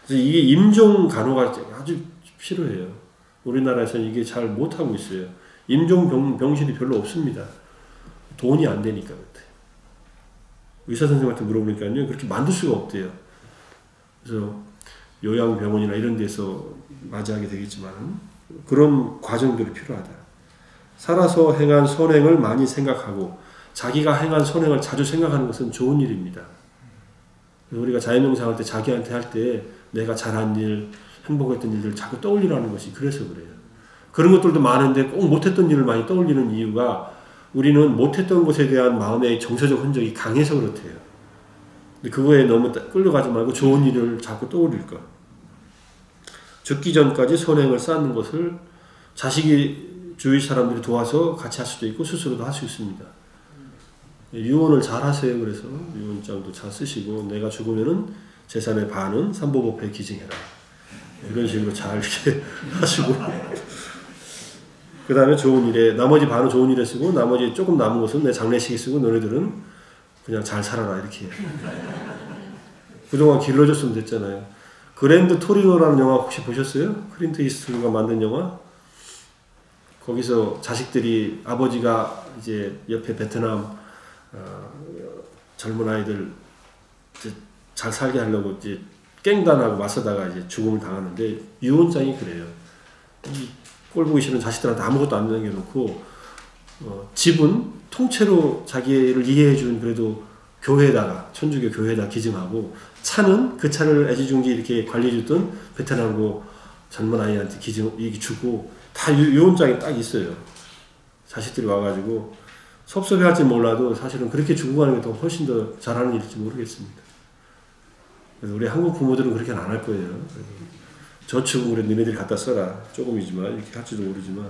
그래서 이게 임종 간호가 아주 필요해요. 우리나라에서는 이게 잘 못하고 있어요. 임종 병실이 별로 없습니다. 돈이 안 되니까 그렇대요. 의사 선생님한테 물어보니까요, 그렇게 만들 수가 없대요. 그래서 요양병원이나 이런 데서 맞이하게 되겠지만 그런 과정들이 필요하다. 살아서 행한 선행을 많이 생각하고 자기가 행한 선행을 자주 생각하는 것은 좋은 일입니다. 우리가 자연명상할 때 자기한테 할 때 내가 잘한 일, 행복했던 일들을 자꾸 떠올리라는 것이 그래서 그래요. 그런 것들도 많은데 꼭 못했던 일을 많이 떠올리는 이유가 우리는 못했던 것에 대한 마음의 정서적 흔적이 강해서 그렇대요. 근데 그거에 너무 끌려가지 말고 좋은 일을 자꾸 떠올릴 것. 죽기 전까지 선행을 쌓는 것을 자식이 주위 사람들이 도와서 같이 할 수도 있고 스스로도 할 수 있습니다. 유언을 잘 하세요. 그래서 유언장도 잘 쓰시고, 내가 죽으면은 재산의 반은 삼보법회에 기증해라, 이런 식으로 잘 이렇게 하시고, 그 다음에 좋은 일에, 나머지 반은 좋은 일에 쓰고 나머지 조금 남은 것은 내 장례식에 쓰고 너네들은 그냥 잘 살아라, 이렇게. 그동안 길러줬으면 됐잖아요. 그랜드 토리노라는 영화 혹시 보셨어요? 클린트 이스트우드가 만든 영화? 거기서 자식들이, 아버지가 이제 옆에 베트남 젊은 아이들 잘 살게 하려고 이제 깽단하고 맞서다가 이제 죽음을 당하는데 유언장이 그래요. 이 꼴 보기 싫은 자식들한테 아무것도 안 남겨놓고 집은 통째로 자기를 이해해준 그래도 교회에다가 천주교 교회에다 기증하고 차는 그 차를 애지중지 이렇게 관리해줬던 베트남고 젊은 아이한테 이게 주고 다 유언장이 딱 있어요. 자식들이 와가지고 섭섭해할지 몰라도 사실은 그렇게 주고 가는 게 더 훨씬 더 잘하는 일일지 모르겠습니다. 그래서 우리 한국 부모들은 그렇게는 안 할 거예요. 저축은 그래 너네들이 갖다 써라. 조금이지만 이렇게 할지도 모르지만.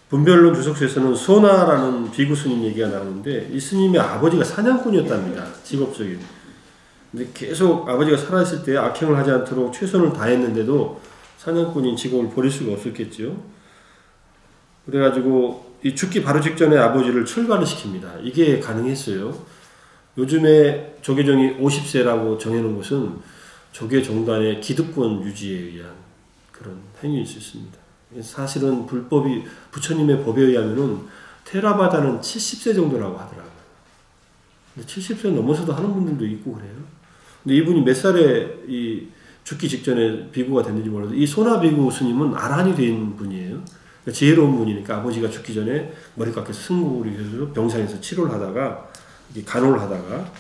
분별론 주석서에서는 소나라는 비구 스님 얘기가 나오는데 이 스님의 아버지가 사냥꾼이었답니다. 직업적인. 근데 계속 아버지가 살아있을 때 악행을 하지 않도록 최선을 다했는데도 사냥꾼인 직업을 버릴 수가 없었겠죠. 그래가지고 이 죽기 바로 직전에 아버지를 출가를 시킵니다. 이게 가능했어요. 요즘에 조계종이 50세라고 정해놓은 것은 조계 종단의 기득권 유지에 의한 그런 행위일 수 있습니다. 사실은 불법이 부처님의 법에 의하면은 테라바다는 70세 정도라고 하더라고요. 근데 70세 넘어서도 하는 분들도 있고 그래요. 근데 이분이 몇 살에 이 죽기 직전에 비구가 됐는지 몰라도 이 소나 비구 스님은 아란이 된 분이에요. 그러니까 지혜로운 분이니까 아버지가 죽기 전에 머리 깎여서 승고를 해서 병상에서 치료를 하다가 간호를 하다가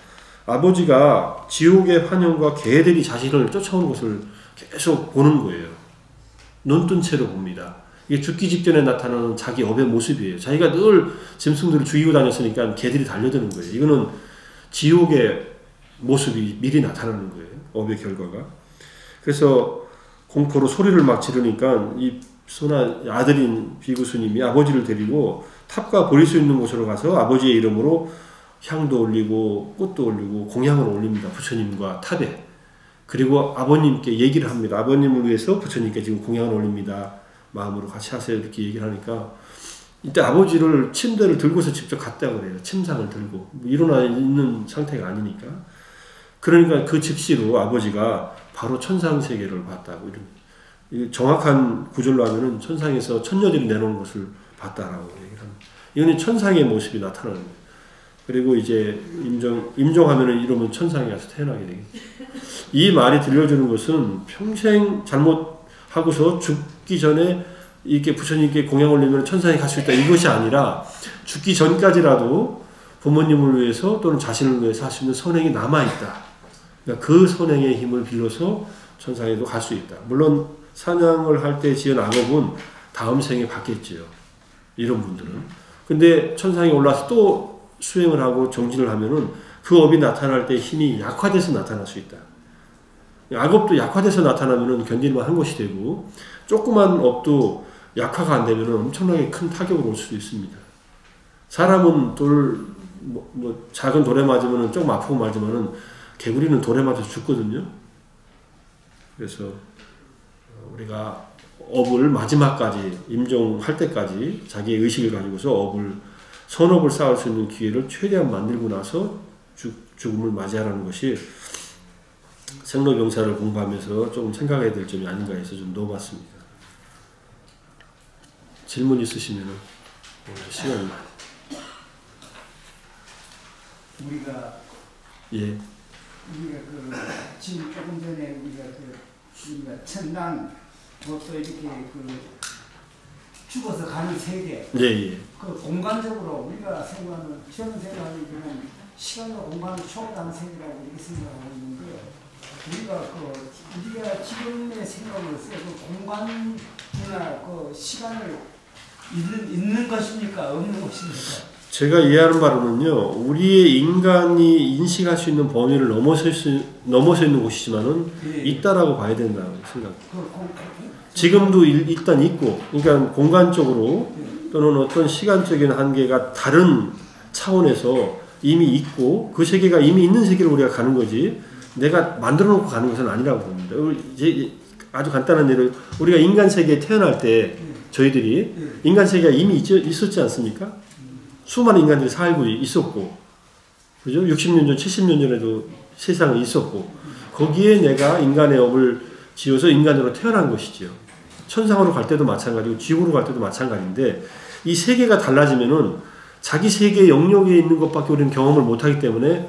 아버지가 지옥의 환영과 개들이 자신을 쫓아오는 것을 계속 보는 거예요. 눈뜬 채로 봅니다. 이게 죽기 직전에 나타나는 자기 업의 모습이에요. 자기가 늘 짐승들을 죽이고 다녔으니까 개들이 달려드는 거예요. 이거는 지옥의 모습이 미리 나타나는 거예요. 업의 결과가. 그래서 공포로 소리를 막 지르니까 이 소나 아들인 비구스님이 아버지를 데리고 탑과 버릴 수 있는 곳으로 가서 아버지의 이름으로 향도 올리고 꽃도 올리고 공양을 올립니다. 부처님과 탑에. 그리고 아버님께 얘기를 합니다. 아버님을 위해서 부처님께 지금 공양을 올립니다. 마음으로 같이 하세요. 이렇게 얘기를 하니까 이때 아버지를 침대를 들고서 직접 갔다 그래요. 침상을 들고. 일어나 있는 상태가 아니니까. 그러니까 그 즉시로 아버지가 바로 천상 세계를 봤다고. 정확한 구절로 하면은 천상에서 천녀들이 내놓은 것을 봤다라고 얘기를 합니다. 이거는 천상의 모습이 나타나는 거예요. 그리고 이제 임종하면은 이러면 천상에 가서 태어나게 되겠죠. 이 말이 들려주는 것은 평생 잘못하고서 죽기 전에 이렇게 부처님께 공양 올리면 천상에 갈 수 있다. 이것이 아니라 죽기 전까지라도 부모님을 위해서 또는 자신을 위해서 할 수 있는 선행이 남아있다. 그러니까 그 선행의 힘을 빌려서 천상에도 갈 수 있다. 물론 사냥을 할 때 지은 악업은 다음 생에 받겠지요. 이런 분들은. 근데 천상에 올라서 또 수행을 하고 정진을 하면은 그 업이 나타날 때 힘이 약화돼서 나타날 수 있다. 악업도 약화돼서 나타나면은 견딜만 한 것이 되고, 조그만 업도 약화가 안 되면은 엄청나게 큰 타격을 올 수도 있습니다. 사람은 작은 돌에 맞으면은 조금 아프고 말지만은 개구리는 돌에 맞아서 죽거든요. 그래서 우리가 업을 마지막까지 임종할 때까지 자기의 의식을 가지고서 선업을 쌓을 수 있는 기회를 최대한 만들고 나서 죽음을 맞이하라는 것이 생로병사를 공부하면서 조금 생각해야 될 점이 아닌가 해서 좀 넣어봤습니다. 질문 있으시면 시간이 많이. 우리가 지금 조금 전에 우리가 천당 또 이렇게 죽어서 가는 세계. 그 공간적으로 우리가 생각하는 저는 생각하기에는 시간과 공간을 초월하는 세계라고 이렇게 생각하고 있는데 우리가 지금의 생각으로서 그 공간이나 그 시간을 있는 것입니까? 없는 것입니까? 제가 이해하는 바로는요, 우리의 인간이 인식할 수 있는 범위를 넘어서 있는 곳이지만은 있다라고 봐야 된다고 생각합니다. 지금도 일단 있고, 그러니까 공간적으로 또는 어떤 시간적인 한계가 다른 차원에서 이미 있고, 그 세계가 이미 있는 세계로 우리가 가는 거지, 내가 만들어 놓고 가는 것은 아니라고 봅니다. 이제 아주 간단한 예로, 우리가 인간 세계에 태어날 때 저희들이 인간 세계가 이미 있었지 않습니까? 수많은 인간들이 살고 있었고, 그죠? 60년 전, 70년 전에도 세상에 있었고, 거기에 내가 인간의 업을 지어서 인간으로 태어난 것이지요. 천상으로 갈 때도 마찬가지고 지옥으로 갈 때도 마찬가지인데, 이 세계가 달라지면은 자기 세계 영역에 있는 것밖에 우리는 경험을 못하기 때문에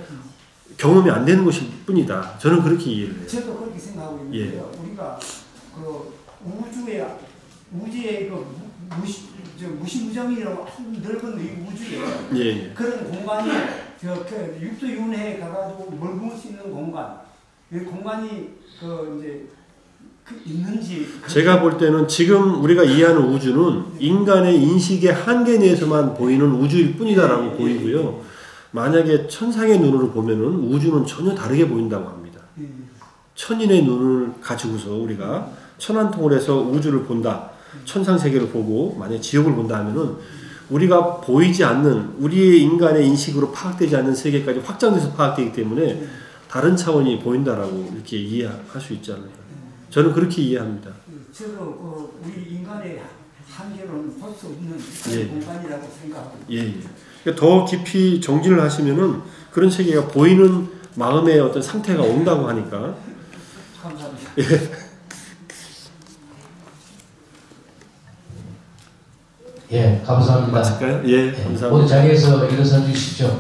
경험이 안 되는 것일 뿐이다. 저는 그렇게 이해를 해요. 저도 그렇게 생각하고 있는데요. 우리가 그 우주의 그 무시무정이라고 아주 넓은 이 우주에 그런 공간이 그 육도윤회에 가가지고 머물 수 있는 공간, 이 공간이 이제 있는지. 제가 볼 때는 지금 우리가 이해하는 우주는 인간의 인식의 한계 내에서만 보이는 우주일 뿐이다라고 보이고요. 만약에 천상의 눈으로 보면은 우주는 전혀 다르게 보인다고 합니다. 천인의 눈을 가지고서 우리가 천안통을 해서 우주를 본다. 천상 세계를 보고 만약 지옥을 본다 하면은 우리가 보이지 않는 우리의 인간의 인식으로 파악되지 않는 세계까지 확장돼서 파악되기 때문에 다른 차원이 보인다라고 이렇게 이해할 수 있지 않나요? 저는 그렇게 이해합니다. 저도 우리 인간의 한계로는 볼 수 없는 공간이라고 생각합니다. 더 깊이 정진을 하시면은 그런 세계가 보이는 마음의 어떤 상태가 온다고 하니까. 감사합니다. 예, 감사합니다. 마칠까요? 예, 감사합니다. 모두 자리에서 일어서 주십시오.